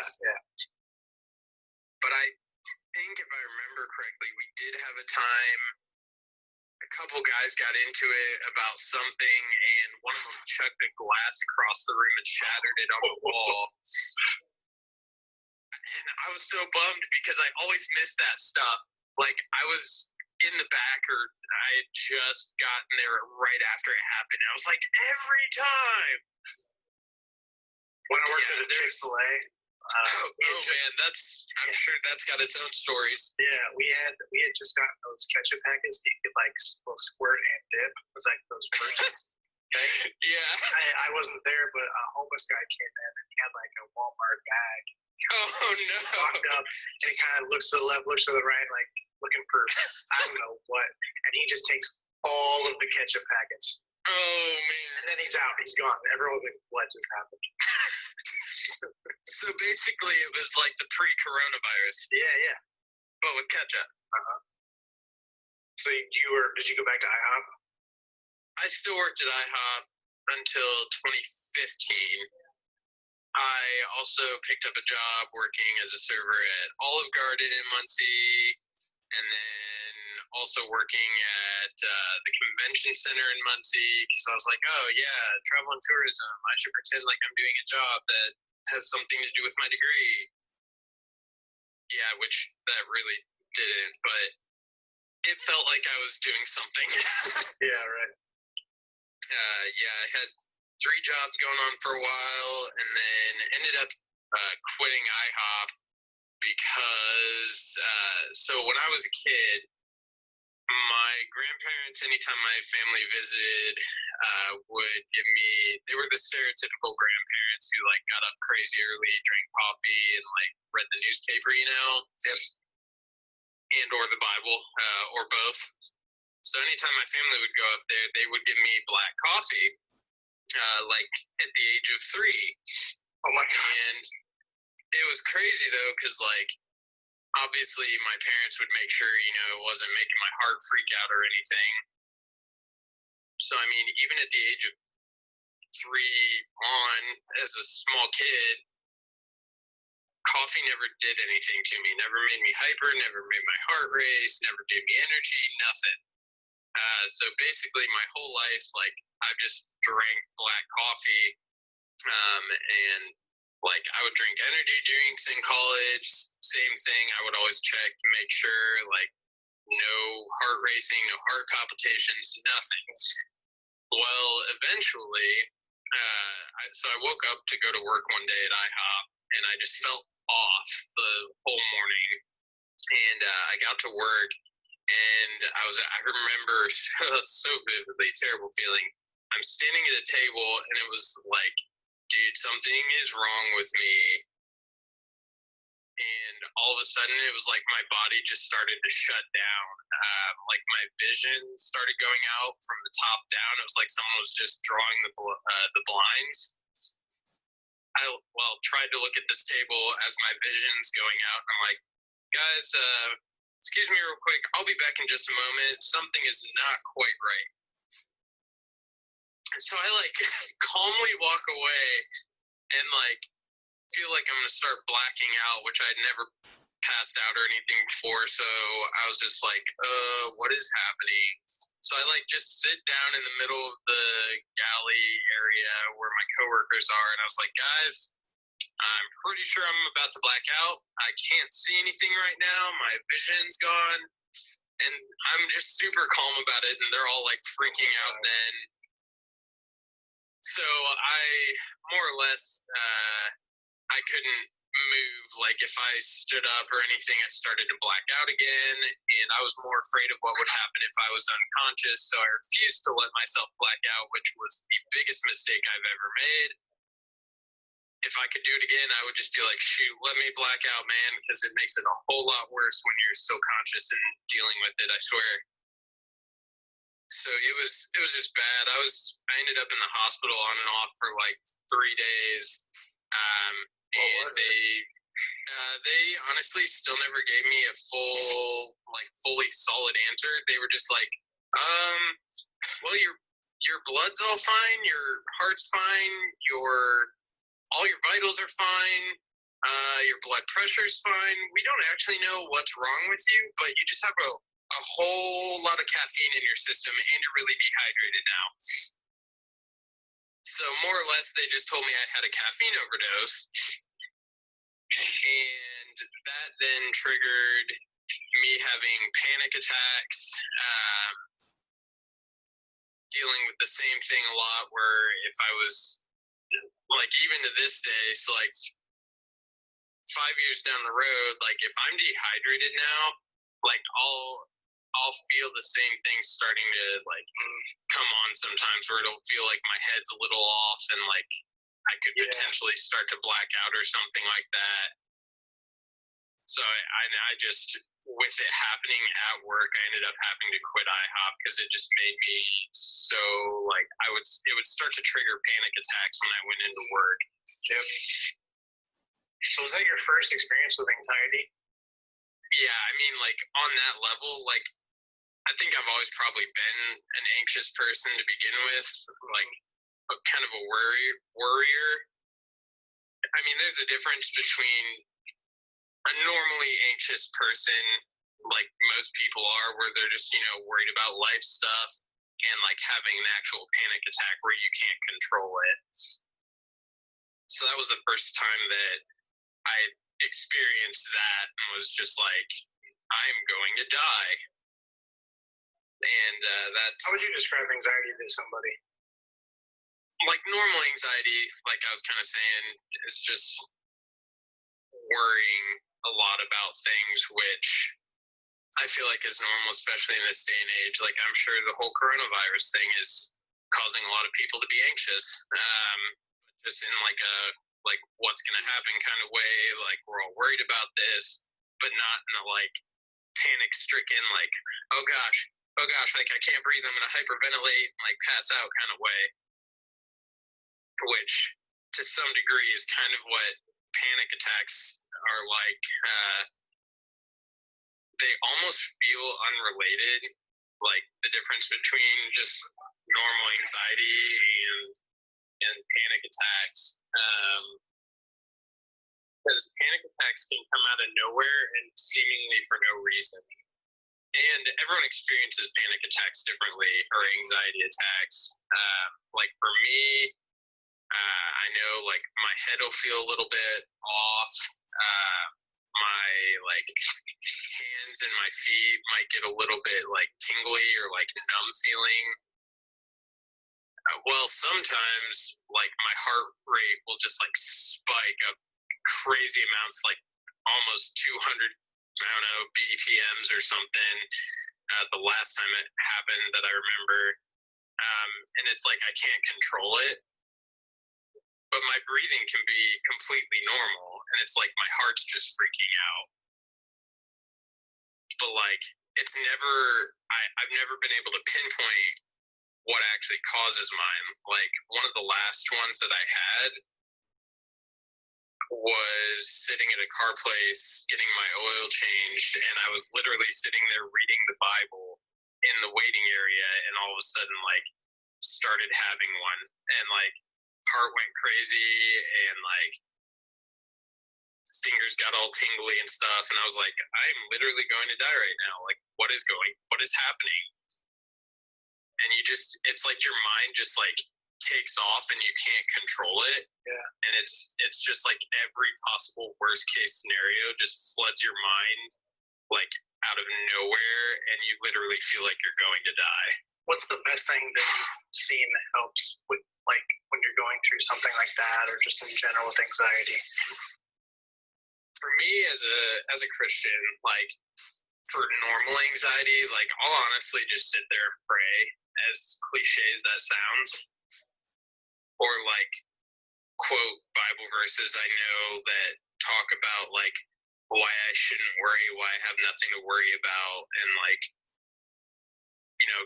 Speaker 2: But I think if I remember correctly, we did have a time. A couple guys got into it about something, and one of them chucked a glass across the room and shattered it on the wall. And I was so bummed because I always missed that stuff. Like, I was in the back, or I had just gotten there right after it happened. And I was like, every time.
Speaker 1: When I worked at a Chick-fil-A.
Speaker 2: Man, I'm sure that's got its own stories.
Speaker 1: Yeah, we had just gotten those ketchup packets. You could like squirt and dip. It was like those first. Okay.
Speaker 2: Yeah.
Speaker 1: I wasn't there, but a homeless guy came in and he had like a Walmart bag.
Speaker 2: Oh no.
Speaker 1: Walked up and he kind of looks to the left, looks to the right, like looking for I don't know what, and he just takes all of the ketchup packets.
Speaker 2: Oh, man.
Speaker 1: And then he's out. He's gone. Everyone's like, what just happened?
Speaker 2: So basically, it was like the pre-coronavirus.
Speaker 1: Yeah.
Speaker 2: But with ketchup.
Speaker 1: So did you go back to IHOP?
Speaker 2: I still worked at IHOP until 2015. I also picked up a job working as a server at Olive Garden in Muncie, and then also working at the convention center in Muncie, because I was like, oh yeah, travel and tourism, I should pretend like I'm doing a job that has something to do with my degree. Yeah, which that really didn't, but it felt like I was doing something.
Speaker 1: Yeah, right.
Speaker 2: Yeah, I had 3 jobs going on for a while, and then ended up quitting IHOP because, so when I was a kid, my grandparents, anytime my family visited, would give me, they were the stereotypical grandparents who like got up crazy early, drank coffee, and like read the newspaper, you know?
Speaker 1: Yep.
Speaker 2: And or the Bible, or both. So anytime my family would go up there, they would give me black coffee, like at the age of 3.
Speaker 1: Oh my God.
Speaker 2: And it was crazy though, because like obviously my parents would make sure, you know, it wasn't making my heart freak out or anything. So I mean, even at the age of 3 on, as a small kid, coffee never did anything to me. Never made me hyper, never made my heart race, never gave me energy, nothing. So basically my whole life, like, I just drank black coffee, and like I would drink energy drinks in college, same thing. I would always check to make sure, like, no heart racing, no heart palpitations, nothing. Well, eventually, so I woke up to go to work one day at IHOP, and I just felt off the whole morning. And I got to work, and I remember so vividly, terrible feeling. I'm standing at a table, and it was like, dude, something is wrong with me. And all of a sudden, it was like my body just started to shut down. Like my vision started going out from the top down. It was like someone was just drawing the blinds. I tried to look at this table as my vision's going out. And I'm like, guys, excuse me real quick. I'll be back in just a moment. Something is not quite right. So I like calmly walk away and like feel like I'm gonna start blacking out, which I'd never passed out or anything before. So I was just like, what is happening? So I like just sit down in the middle of the galley area where my coworkers are, and I was like, guys, I'm pretty sure I'm about to black out. I can't see anything right now. My vision's gone. And I'm just super calm about it, and they're all like freaking out then. So I more or less, I couldn't move. Like if I stood up or anything, I started to black out again, and I was more afraid of what would happen if I was unconscious. So I refused to let myself black out, which was the biggest mistake I've ever made. If I could do it again, I would just be like, shoot, let me black out, man, because it makes it a whole lot worse when you're still conscious and dealing with it, I swear. So it was just bad. I ended up in the hospital on and off for like 3 days. And they honestly still never gave me a fully solid answer. They were just like, well, your blood's all fine, your heart's fine, all your vitals are fine, your blood pressure's fine. We don't actually know what's wrong with you, but you just have a whole lot of caffeine in your system, and you're really dehydrated now. So more or less, they just told me I had a caffeine overdose, and that then triggered me having panic attacks, dealing with the same thing a lot, where if I was, like, even to this day, so like 5 years down the road, like if I'm dehydrated now, like I'll feel the same thing starting to like come on sometimes, where it'll feel like my head's a little off and like I could potentially start to black out or something like that. So I just with it happening at work, I ended up having to quit IHOP because it just made me so, like, it would start to trigger panic attacks when I went into work.
Speaker 1: Yep. So was that your first experience with anxiety?
Speaker 2: Yeah, I mean, like, on that level, like, I think I've always probably been an anxious person to begin with, like, kind of a worrier. I mean, there's a difference between a normally anxious person, like most people are, where they're just, worried about life stuff and, like, having an actual panic attack where you can't control it. So that was the first time that I experienced that and was just like, I'm going to die. And
Speaker 1: how would you describe anxiety to somebody?
Speaker 2: Like normal anxiety, like I was kind of saying, is just worrying a lot about things, which I feel like is normal, especially in this day and age. Like, I'm sure the whole coronavirus thing is causing a lot of people to be anxious, just in like what's going to happen kind of way. Like, we're all worried about this, but not in a like panic stricken, like, oh gosh, like I can't breathe, I'm going to hyperventilate, like pass out kind of way, which to some degree is kind of what panic attacks are like. They almost feel unrelated, like the difference between just normal anxiety and panic attacks. Because panic attacks can come out of nowhere and seemingly for no reason. And everyone experiences panic attacks differently, or anxiety attacks. Like for me, I know like my head will feel a little bit off. My like hands and my feet might get a little bit like tingly or like numb feeling. Well, sometimes like my heart rate will just like spike up crazy amounts, like almost 200, I don't know, BPMs or something. The last time it happened that I remember, and it's like I can't control it. But my breathing can be completely normal, and it's like my heart's just freaking out. But like, it's never, I've never been able to pinpoint what actually causes mine. Like, one of the last ones that I had was sitting at a car place getting my oil changed, and I was literally sitting there reading the Bible in the waiting area, and all of a sudden, like, started having one, and like, heart went crazy, and like, fingers got all tingly and stuff, and I was like, I'm literally going to die right now. Like, what is happening? And it's like your mind just like takes off and you can't control it.
Speaker 1: Yeah.
Speaker 2: And it's just like every possible worst case scenario just floods your mind like out of nowhere, and you literally feel like you're going to die.
Speaker 1: What's the best thing that you've seen that helps with like when you're going through something like that, or just in general with anxiety?
Speaker 2: For me, as a Christian, like for normal anxiety, like I'll honestly just sit there and pray, as cliche as that sounds, or like quote Bible verses I know that talk about like why I shouldn't worry, why I have nothing to worry about, and like,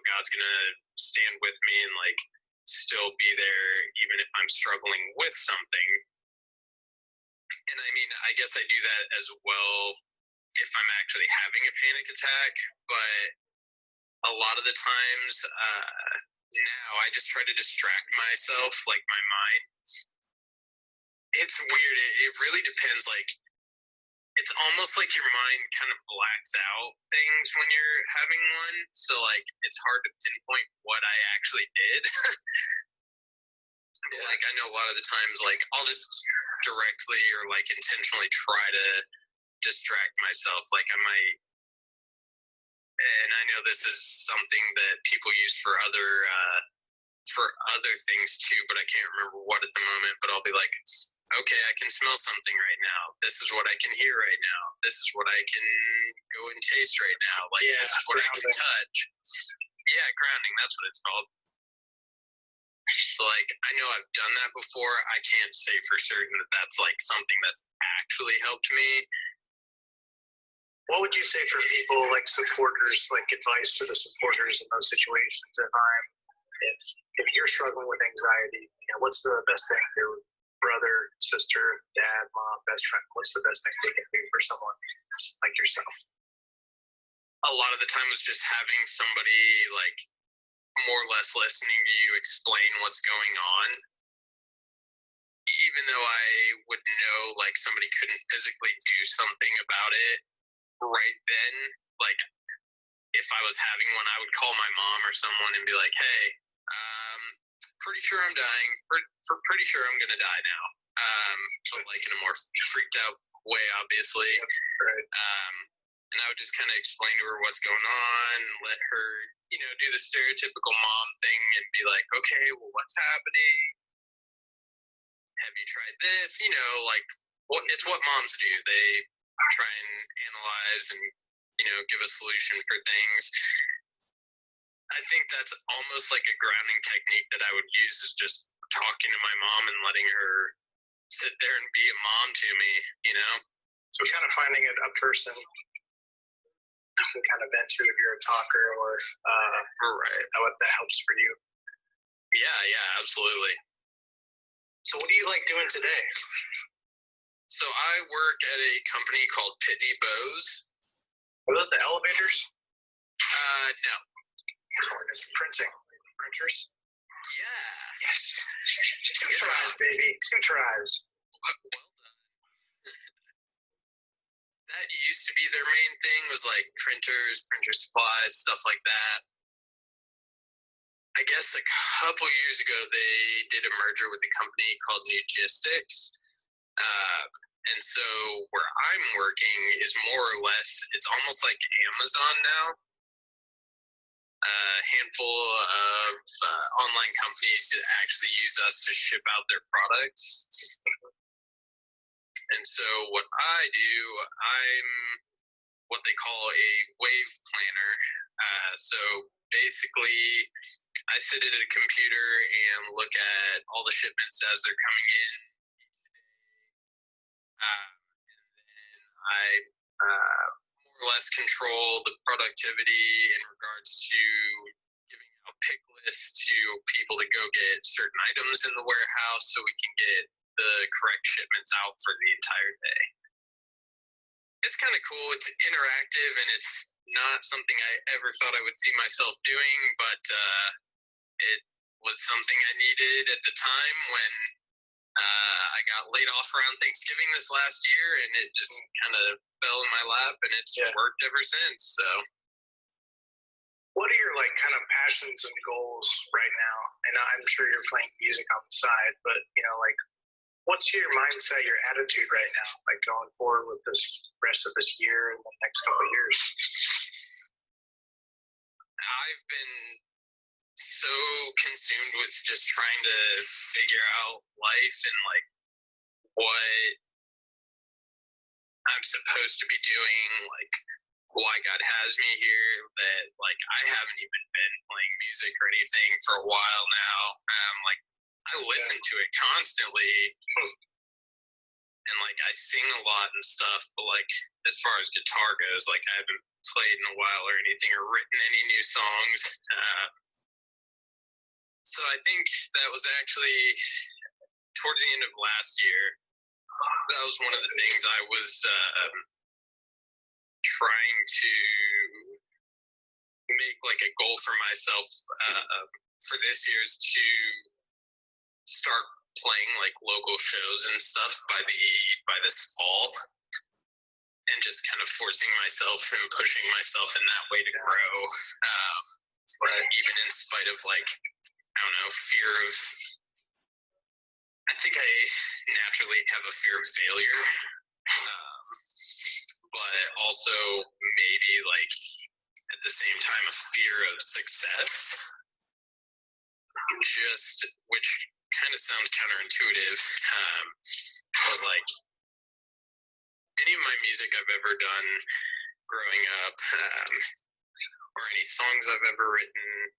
Speaker 2: God's gonna stand with me and like still be there even if I'm struggling with something. And I mean, I guess I do that as well if I'm actually having a panic attack, but a lot of the times now I just try to distract myself, like my mind. It's weird. It really depends. Like, it's almost like your mind kind of blacks out things when you're having one. So like, it's hard to pinpoint what I actually did. Like, I know a lot of the times, like, I'll just directly or like intentionally try to distract myself. Like, I might, and I know this is something that people use for other things too, but I can't remember what at the moment. But I'll be like, okay, I can smell something right now. This is what I can hear right now. This is what I can go and taste right now. Like, this is what I can touch. Yeah, grounding, that's what it's called. So, like, I know I've done that before. I can't say for certain that that's, like, something that's actually helped me.
Speaker 1: What would you say for people like supporters, like advice to the supporters in those situations? If you're struggling with anxiety, what's the best thing your brother, sister, dad, mom, best friend, what's the best thing they can do for someone like yourself?
Speaker 2: A lot of the time is just having somebody like more or less listening to you explain what's going on. Even though I would know like somebody couldn't physically do something about it right then, like if I was having one, I would call my mom or someone and be like, hey, pretty sure I'm dying. Pretty sure I'm going to die now. But like in a more freaked out way, obviously.
Speaker 1: Right.
Speaker 2: And I would just kind of explain to her what's going on, let her, do the stereotypical mom thing and be like, okay, well, what's happening? Have you tried this? It's what moms do. They try and analyze and, give a solution for things. I think that's almost like a grounding technique that I would use is just talking to my mom and letting her sit there and be a mom to me,
Speaker 1: So kind of finding a person you can kind of vent to if you're a talker or
Speaker 2: right.
Speaker 1: What that helps for you.
Speaker 2: Yeah, absolutely.
Speaker 1: So what do you like doing today?
Speaker 2: So I work at a company called Pitney Bowes.
Speaker 1: Are those the elevators?
Speaker 2: No.
Speaker 1: It's printing. Printers?
Speaker 2: Yeah.
Speaker 1: Yes. 2 tries, baby. 2 tries.
Speaker 2: Well done. That used to be their main thing was like printers, printer supplies, stuff like that. I guess a couple years ago, they did a merger with a company called Nugistics. And so where I'm working is more or less, it's almost like Amazon now. A handful of online companies that actually use us to ship out their products. And so what I do, I'm what they call a wave planner. So basically, I sit at a computer and look at all the shipments as they're coming in. And then I more or less control the productivity in regards to giving out pick lists to people to go get certain items in the warehouse so we can get the correct shipments out for the entire day. It's kind of cool. It's interactive and it's not something I ever thought I would see myself doing, but it was something I needed at the time when I got laid off around Thanksgiving this last year, and it just kind of fell in my lap, and it's worked ever since. So,
Speaker 1: what are your kind of passions and goals right now? And I'm sure you're playing music on the side, but what's your mindset, your attitude right now, going forward with this rest of this year and the next couple of years?
Speaker 2: I've been so consumed with just trying to figure out life and what I'm supposed to be doing, why God has me here, that I haven't even been playing music or anything for a while now. I listen to it constantly and I sing a lot and stuff, but as far as guitar goes, I haven't played in a while or anything or written any new songs. So I think that was actually towards the end of last year. That was one of the things I was trying to make a goal for myself for this year is to start playing local shows and stuff by this fall, and just kind of forcing myself and pushing myself in that way to grow. Even in spite of I don't know, fear of, I think I naturally have a fear of failure, but also maybe at the same time a fear of success, which kind of sounds counterintuitive, but any of my music I've ever done growing up, or any songs I've ever written,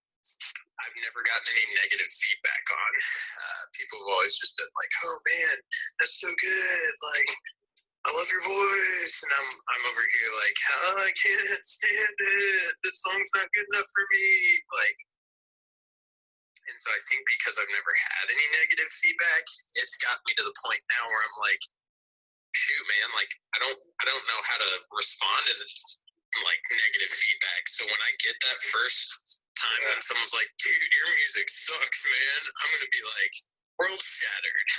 Speaker 2: I've never gotten any negative feedback on. People have always just been oh man, that's so good. I love your voice, and I'm over here like, oh, I can't stand it. This song's not good enough for me. Like, and so I think because I've never had any negative feedback, it's got me to the point now where I'm like, shoot, man, like I don't know how to respond to like negative feedback. So when I get that first time when someone's like, dude, your music sucks, man, I'm gonna be like, world shattered.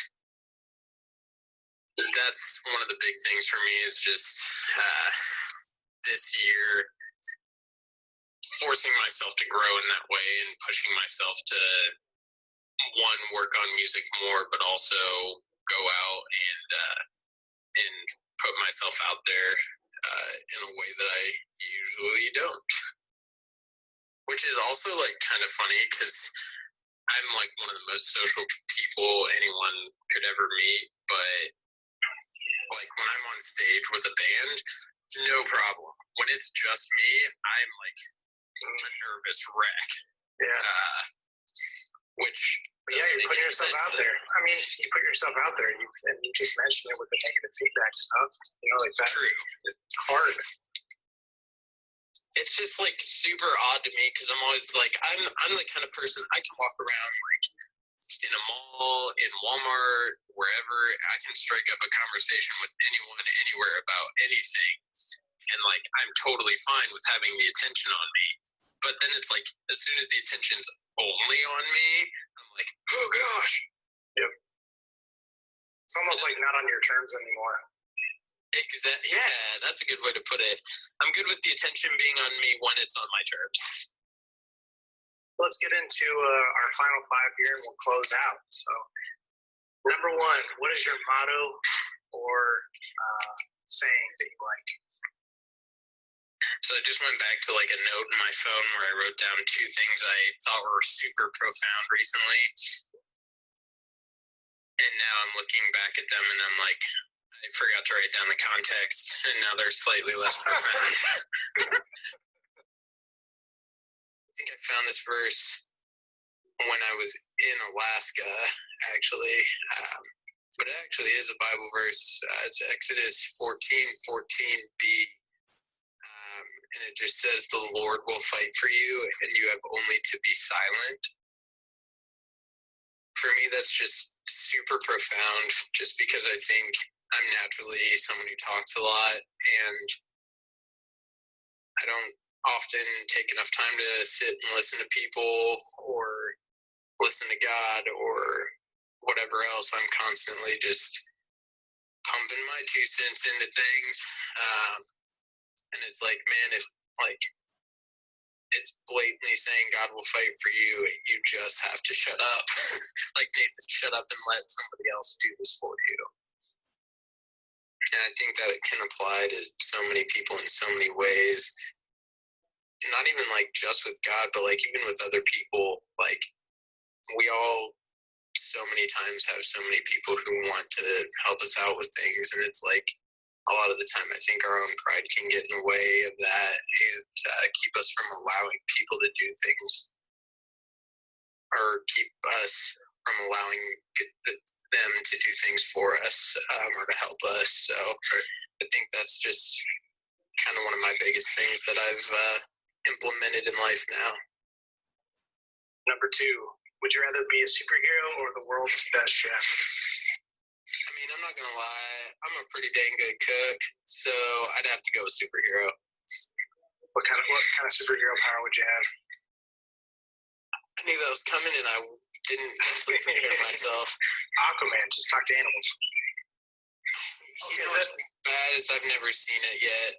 Speaker 2: That's one of the big things for me is just this year forcing myself to grow in that way and pushing myself to one, work on music more, but also go out and put myself out there in a way that I usually don't. Which is also like kind of funny because I'm like one of the most social people anyone could ever meet, but like when I'm on stage with a band, no problem. When it's just me, I'm like a nervous wreck.
Speaker 1: Yeah.
Speaker 2: Which
Speaker 1: yeah, you're putting yourself out there. I mean, you put yourself out there, and you just mentioned it with the negative feedback stuff. You know, like that.
Speaker 2: True.
Speaker 1: It's hard.
Speaker 2: It's just like super odd to me because I'm always like, I'm the kind of person I can walk around like in a mall, in Walmart, wherever. I can strike up a conversation with anyone, anywhere about anything, and like I'm totally fine with having the attention on me. But then it's like as soon as the attention's only on me, I'm like, oh gosh.
Speaker 1: Yep. It's almost like not on your terms anymore.
Speaker 2: Exactly. Yeah, that's a good way to put it. I'm good with the attention being on me when it's on my terms.
Speaker 1: Let's get into our final five here, and we'll close out. So, number one, what is your motto or saying that you like?
Speaker 2: So I just went back to like a note in my phone where I wrote down two things I thought were super profound recently. And now I'm looking back at them and I'm like, I forgot to write down the context, and now they're slightly less profound. I think I found this verse when I was in Alaska, actually. But it actually is a Bible verse. It's Exodus 14:14b. And it just says, the Lord will fight for you, and you have only to be silent. For me, that's just super profound, just because I think I'm naturally someone who talks a lot, and I don't often take enough time to sit and listen to people or listen to God or whatever else. I'm constantly just pumping my 2 cents into things. And it's like, man, if like it's blatantly saying God will fight for you, you just have to shut up. Like, Nathan, shut up and let somebody else do this for you. And I think that it can apply to so many people in so many ways. Not even like just with God, but like even with other people. Like, we all so many times have so many people who want to help us out with things, and it's like a lot of the time I think our own pride can get in the way of that and keep us from allowing people to do things, or keep us from allowing them to do things for us or to help us. So I think that's just kind of one of my biggest things that I've implemented in life now.
Speaker 1: Number two, would you rather be a superhero or the world's best chef?
Speaker 2: I mean, I'm not going to lie. I'm a pretty dang good cook, so I'd have to go with superhero.
Speaker 1: What kind of superhero power would you have?
Speaker 2: I knew that was coming, and I didn't mentally prepare myself.
Speaker 1: Aquaman, just talk to animals.
Speaker 2: You know what's bad is I've never seen it yet.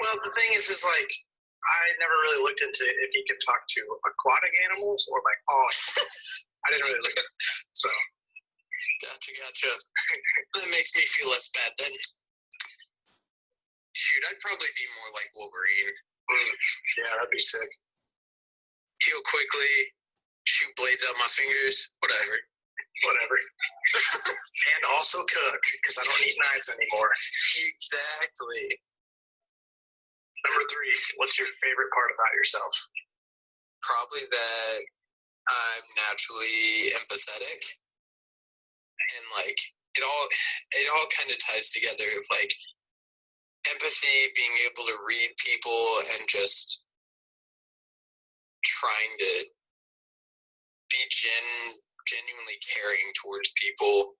Speaker 1: Well, the thing is like, I never really looked into if he could talk to aquatic animals or like all animals. I didn't really look at it, so.
Speaker 2: Gotcha. That makes me feel less bad then. Shoot, I'd probably be more like Wolverine.
Speaker 1: Yeah, that'd be sick.
Speaker 2: Heal quickly, shoot blades out my fingers, whatever.
Speaker 1: And also cook, because I don't need knives anymore.
Speaker 2: Exactly.
Speaker 1: Number three, what's your favorite part about yourself?
Speaker 2: Probably that I'm naturally empathetic. And like it all kind of ties together. Like empathy, being able to read people, and just trying to be genuinely caring towards people.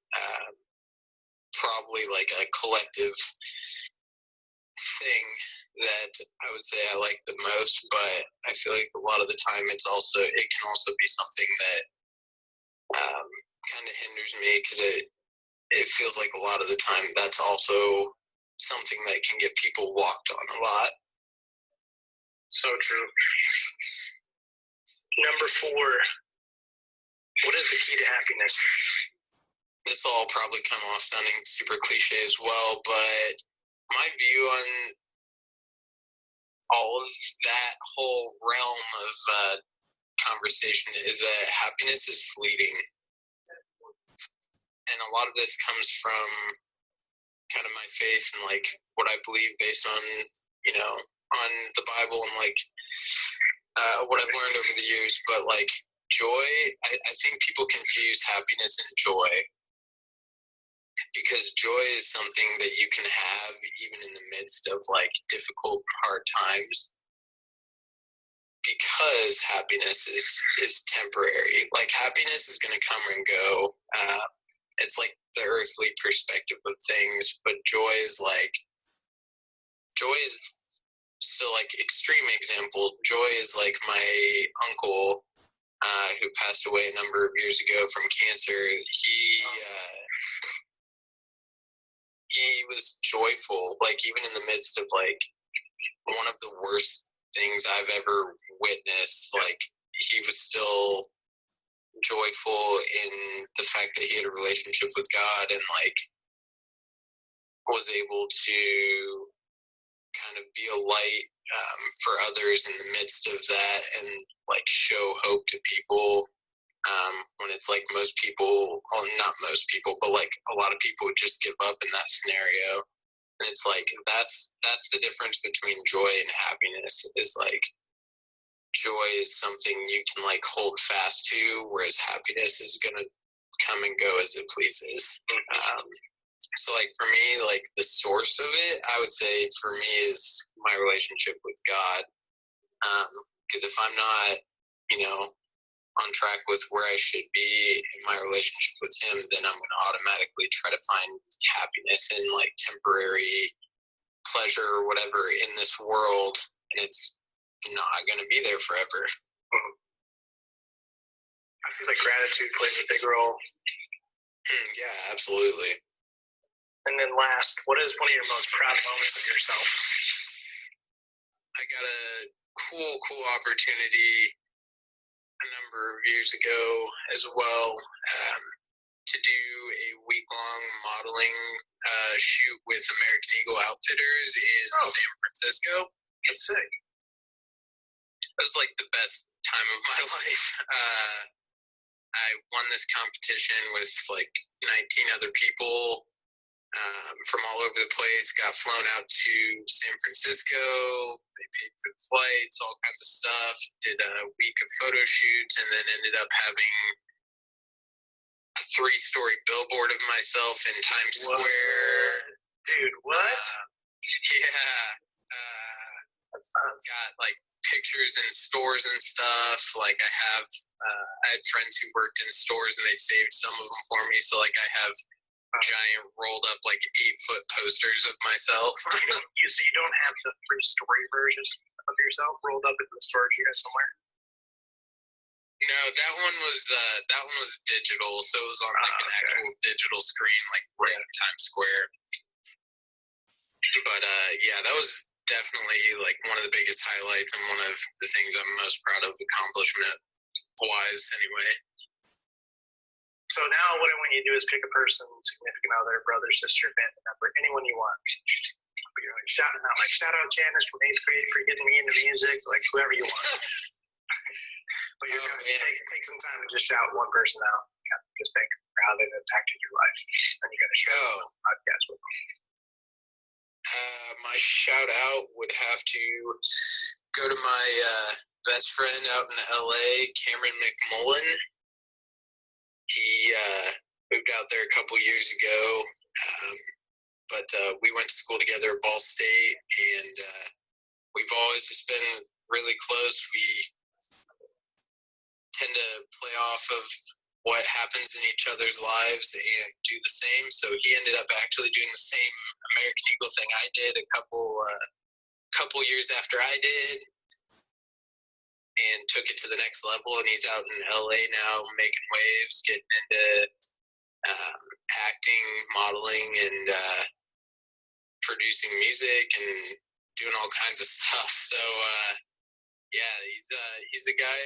Speaker 2: Probably like a collective thing that I would say I like the most, but I feel like a lot of the time it can also be something that kind of hinders me, because it feels like a lot of the time that's also something that can get people walked on a lot.
Speaker 1: So true. Number 4, what is the key to happiness?
Speaker 2: This will all probably come off sounding super cliche as well, but my view on all of that whole realm of conversation is that happiness is fleeting. And a lot of this comes from kind of my faith and like what I believe based on, on the Bible and like what I've learned over the years. But like joy, I think people confuse happiness and joy, because joy is something that you can have even in the midst of like difficult, hard times, because happiness is temporary. Like happiness is going to come and go. It's like the earthly perspective of things, but joy is still like extreme example. Joy is like my uncle who passed away a number of years ago from cancer. He was joyful, like even in the midst of like one of the worst things I've ever witnessed. Like he was still joyful in the fact that he had a relationship with God and like was able to kind of be a light for others in the midst of that, and like show hope to people when it's like most people, well, not most people, but like a lot of people would just give up in that scenario. And it's like that's the difference between joy and happiness, is like joy is something you can like hold fast to, whereas happiness is gonna come and go as it pleases. So like for me, like the source of it, I would say for me is my relationship with God. Because if I'm not, on track with where I should be in my relationship with Him, then I'm going to automatically try to find happiness in like temporary pleasure or whatever in this world, and it's not going to be there forever.
Speaker 1: I feel like gratitude plays a big role.
Speaker 2: Yeah, absolutely.
Speaker 1: And then last, what is one of your most proud moments of yourself?
Speaker 2: I got a cool opportunity a number of years ago as well to do a week-long modeling shoot with American Eagle Outfitters in San Francisco.
Speaker 1: That's sick.
Speaker 2: It was like the best time of my life. I won this competition with like 19 other people from all over the place, got flown out to San Francisco. They paid for the flights, all kinds of stuff, did a week of photo shoots, and then ended up having a 3-story billboard of myself in Times Square.
Speaker 1: Dude, what?
Speaker 2: Yeah. Got like pictures in stores and stuff. Like I had friends who worked in stores and they saved some of them for me. So like I have giant rolled up like 8-foot posters of myself.
Speaker 1: So you don't have the 3-story versions of yourself rolled up in the storage unit somewhere?
Speaker 2: No, that one was digital, so it was on like an actual digital screen, like right in Times Square. But yeah, that was definitely like one of the biggest highlights and one of the things I'm most proud of, accomplishment wise anyway.
Speaker 1: So now what I want you to do is pick a person, significant other, brother, sister, family member, anyone you want. You're like shouting out, like shout out Janice from 8th grade for getting me into music, like whoever you want. But you're gonna take some time and just shout one person out. Just think how they've impacted your life, and you got to share a podcast with them.
Speaker 2: My shout out would have to go to my best friend out in LA, Cameron McMullen. He moved out there a couple years ago. but we went to school together at Ball State, and we've always just been really close. We tend to play off of what happens in each other's lives and do the same. So he ended up actually doing the same American Eagle thing I did a couple years after I did, and took it to the next level. And he's out in LA now, making waves, getting into acting, modeling, and producing music and doing all kinds of stuff. So yeah, he's a guy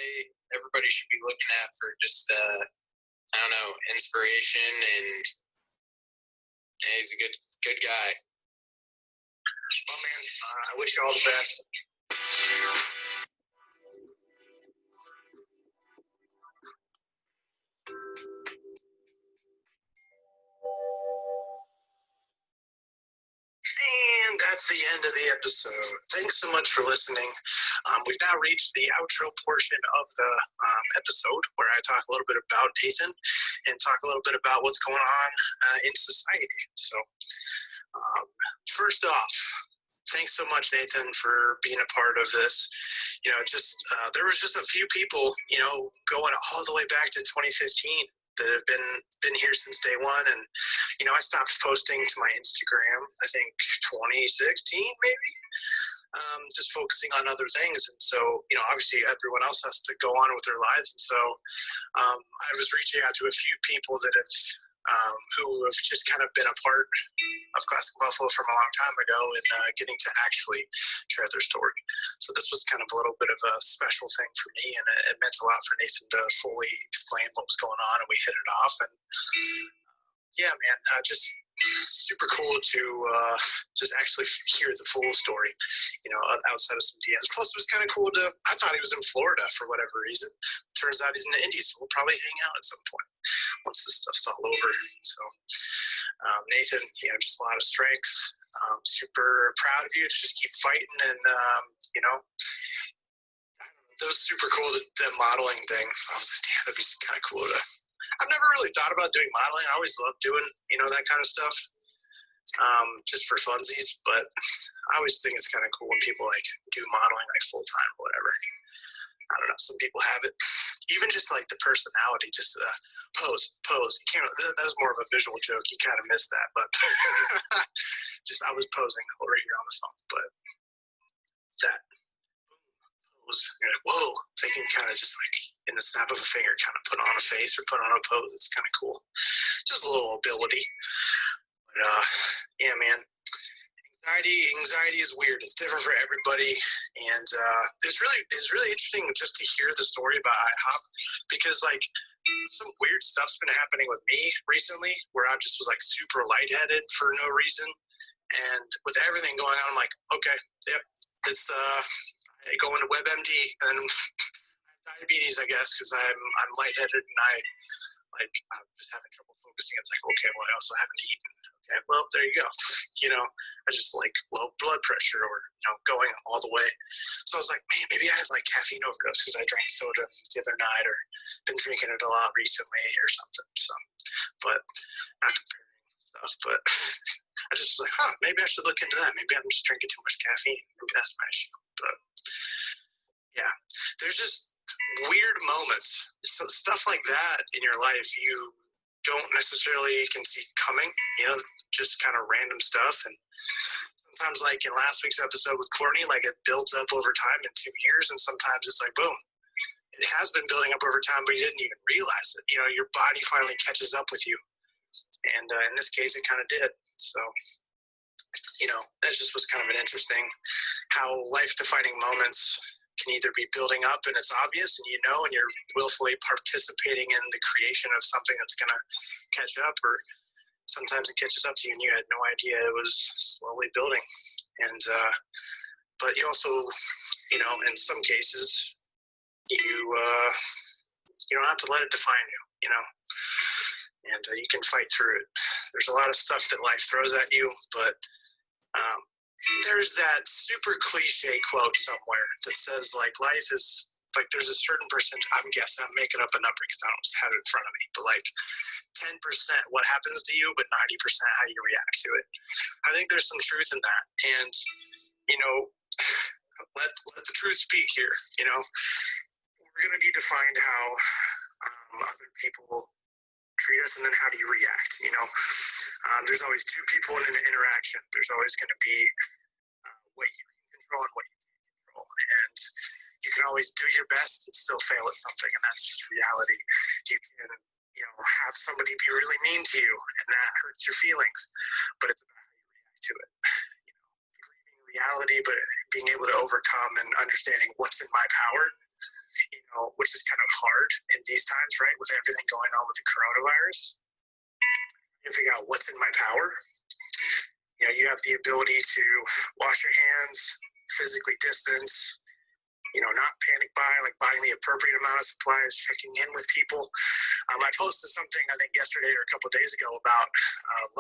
Speaker 2: everybody should be looking at for just I don't know, inspiration, and yeah, he's a good guy.
Speaker 1: Well, man, I wish you all the best. And that's the end of the episode. Thanks so much for listening. We've now reached the outro portion of the episode where I talk a little bit about Nathan and talk a little bit about what's going on in society. So first off, thanks so much, Nathan, for being a part of this. You know, just there was just a few people, you know, going all the way back to 2015 that have been here since day one. And, you know, I stopped posting to my Instagram, I think 2016 maybe, just focusing on other things. And so, you know, obviously everyone else has to go on with their lives. And so I was reaching out to a few people that have who have just kind of been a part of Classic Buffalo from a long time ago and getting to actually share their story. So this was kind of a little bit of a special thing for me, and it meant a lot for Nathan to fully explain what was going on, and we hit it off. And yeah, man, just super cool to just actually hear the full story, you know, outside of some DMs. Plus, it was kind of cool to, I thought he was in Florida for whatever reason. Turns out he's in the Indies, so we'll probably hang out at some point once this stuff's all over. So, Nathan, you know, just a lot of strength. Super proud of you to just keep fighting. And, you know, that was super cool, the modeling thing. I was like, damn, that'd be kind of cool to. I've never really thought about doing modeling. I always loved doing, you know, that kind of stuff, just for funsies. But I always think it's kind of cool when people like do modeling like full time or whatever. I don't know. Some people have it. Even just like the personality, just pose. You can't. That was more of a visual joke. You kind of missed that, but just I was posing over here on the phone. But that pose, you're like, whoa! They can kind of just like in the snap of a finger, kind of put on a face or put on a pose. It's kind of cool. Just a little ability. But yeah, man. Anxiety is weird. It's different for everybody, and it's really interesting just to hear the story about IHOP, because like some weird stuff's been happening with me recently, where I just was like super lightheaded for no reason, and with everything going on, I'm like, okay, yep, it's I go into WebMD and I have diabetes, I guess, because I'm lightheaded and I'm just having trouble focusing. It's like, okay, well, I also haven't eaten. Okay, well, there you go. You know, I just like low blood pressure, or, you know, going all the way. So I was like, man, maybe I had like caffeine overdose because I drank soda the other night, or been drinking it a lot recently or something. So, but not comparing stuff, but I just was like, maybe I should look into that. Maybe I'm just drinking too much caffeine. Maybe that's my issue. But yeah, there's just weird moments. So stuff like that in your life, you don't necessarily can see coming, you know, just kind of random stuff. And sometimes, like in last week's episode with Courtney, like it builds up over time in 2 years, and sometimes it's like, boom, it has been building up over time, but you didn't even realize it. You know, your body finally catches up with you. And in this case, it kind of did. So, you know, that just was kind of an interesting how life-defining moments can either be building up and it's obvious and you know, and you're willfully participating in the creation of something that's going to catch up, or sometimes it catches up to you and you had no idea it was slowly building. And but you also, you know, in some cases you don't have to let it define you, you know, and you can fight through it. There's a lot of stuff that life throws at you, but there's that super cliche quote somewhere that says like life is like there's a certain percent, I'm guessing, I'm making up a number because I don't have it in front of me, but like 10% what happens to you, but 90% how you react to it. I think there's some truth in that. And, you know, let the truth speak here. You know, we're going to be defined how other people treat us, and then how do you react? You know, there's always two people in an interaction. There's always going to be what you can control and what you can't control. And you can always do your best and still fail at something, and that's just reality. You can, you know, have somebody be really mean to you, and that hurts your feelings, but it's about how you react to it. You know, grieving reality, but being able to overcome and understanding what's in my power, you know, which is kind of hard in these times, right, with everything going on with the coronavirus. You figure out what's in my power. You know, you have the ability to wash your hands, physically distance, you know, not panic buy, like buying the appropriate amount of supplies, checking in with people. I posted something, I think yesterday or a couple of days ago, about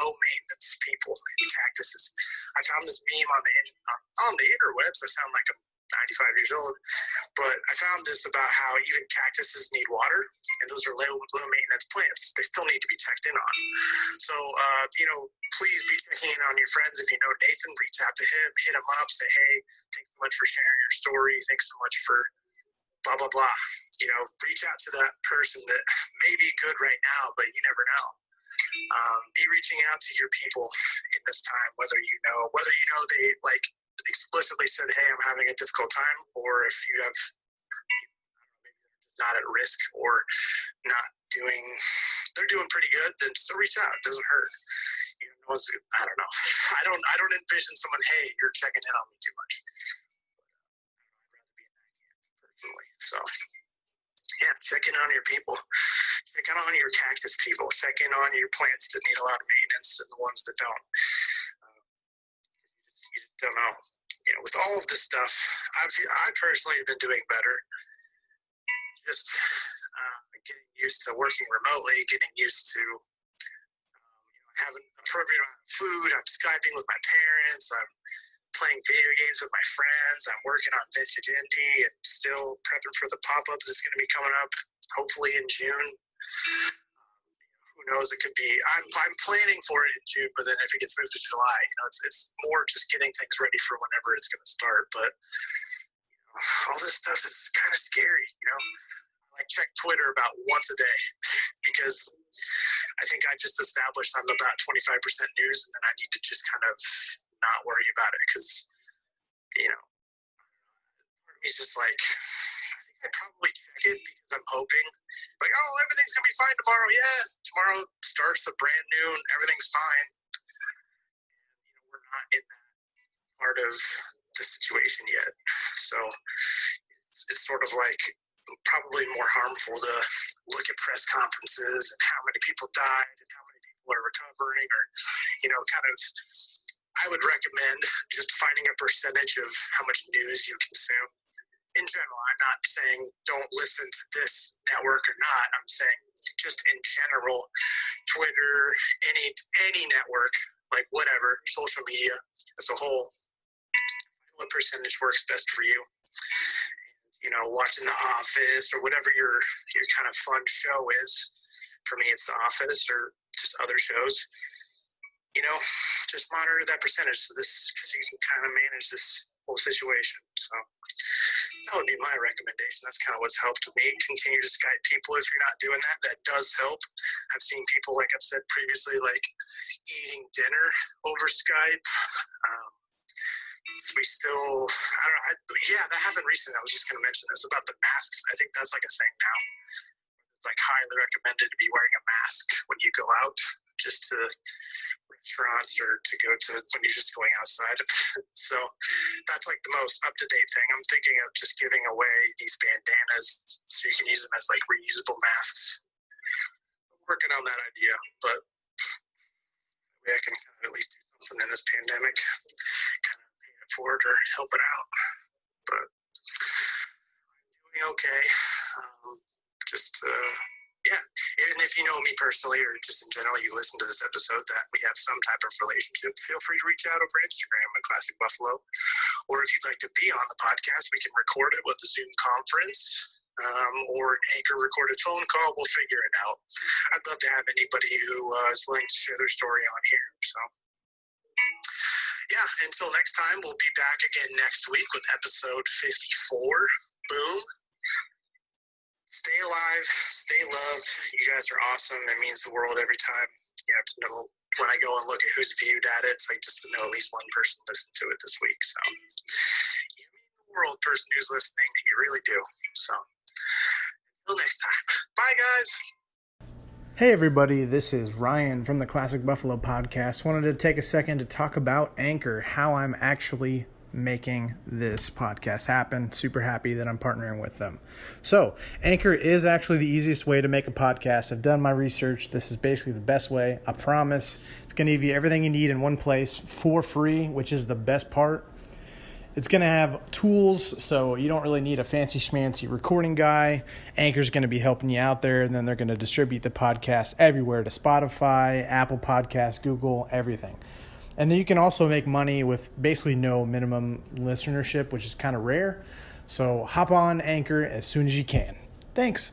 Speaker 1: low maintenance people and cactuses. I found this meme on the interwebs. I sound like I'm 95 years old, but I found this about how even cactuses need water, and those are low maintenance plants. They still need to be checked in on. So, you know, please be checking in on your friends. If you know Nathan, reach out to him, hit him up, say, hey, thanks so much for sharing your story. Thanks so much for blah, blah, blah. You know, reach out to that person that may be good right now, but you never know. Be reaching out to your people in this time, whether you know they like explicitly said, hey, I'm having a difficult time, or if you have, maybe they're not at risk or not doing, they're doing pretty good, then still reach out. It doesn't hurt. You know, I don't know. I don't envision someone, hey, you're checking in on me too much. I'd rather be in that camp personally. So yeah, check in on your people. Check in on your cactus people. Check in on your plants that need a lot of maintenance and the ones that don't. You just don't know. You know, with all of this stuff, I personally have been doing better. Just getting used to working remotely, getting used to having appropriate amount of food. I'm Skyping with my parents. I'm playing video games with my friends. I'm working on Vintage Indie and still prepping for the pop-up that's going to be coming up hopefully in June. Who knows? It could be. I'm planning for it in June, but then if it gets moved to July, you know, it's more just getting things ready for whenever it's going to start. But you know, all this stuff is kind of scary. You know, I check Twitter about once a day because I think I just established I'm about 25% news, and then I need to just kind of not worry about it because, you know, part of me is just like, I probably check it because I'm hoping, like, oh, everything's going to be fine tomorrow. Yeah, tomorrow starts the brand new and everything's fine. And, you know, we're not in that part of the situation yet. So it's sort of like probably more harmful to look at press conferences and how many people died and how many people are recovering, or, you know, kind of, I would recommend just finding a percentage of how much news you consume. In general, I'm not saying don't listen to this network or not. I'm saying just in general, Twitter, any network, like whatever, social media as a whole, what percentage works best for you. You know, watching The Office or whatever your kind of fun show is. For me, it's The Office or just other shows. You know, just monitor that percentage so you can kind of manage this whole situation. So that would be my recommendation. That's kind of what's helped me. Continue to Skype people if you're not doing that. That does help. I've seen people, like I've said previously, like eating dinner over Skype. We still, I don't know. Yeah, that happened recently. I was just going to mention this about the masks. I think that's like a thing now. It's like highly recommended to be wearing a mask when you go out, just to restaurants or to go to when you're just going outside. So that's like the most up-to-date thing. I'm thinking of just giving away these bandanas so you can use them as like reusable masks. I'm working on that idea, but maybe I can kind of at least do something in this pandemic, kind of pay it forward or help it out. But I'm doing okay. Yeah, even if you know me personally or just in general, you listen to this episode, that we have some type of relationship, feel free to reach out over Instagram at Classic Buffalo, or if you'd like to be on the podcast, we can record it with a Zoom conference or an Anchor recorded phone call. We'll figure it out. I'd love to have anybody who is willing to share their story on here. So, yeah, until next time, we'll be back again next week with episode 54. Boom. Stay alive, stay loved. You guys are awesome. It means the world every time. You have to know when I go and look at who's viewed at it. It's like just to know at least one person listened to it this week. So, you mean the world, person who's listening. You really do. So, until next time. Bye, guys.
Speaker 3: Hey everybody, this is Ryan from the Classic Buffalo Podcast. Wanted to take a second to talk about Anchor, how I'm actually making this podcast happen. Super happy that I'm partnering with them. So, Anchor is actually the easiest way to make a podcast. I've done my research. This is basically the best way. I promise. It's going to give you everything you need in one place for free, which is the best part. It's going to have tools, so you don't really need a fancy schmancy recording guy. Anchor's going to be helping you out there, and then they're going to distribute the podcast everywhere to Spotify, Apple Podcasts, Google, everything. And then you can also make money with basically no minimum listenership, which is kind of rare. So hop on Anchor as soon as you can. Thanks.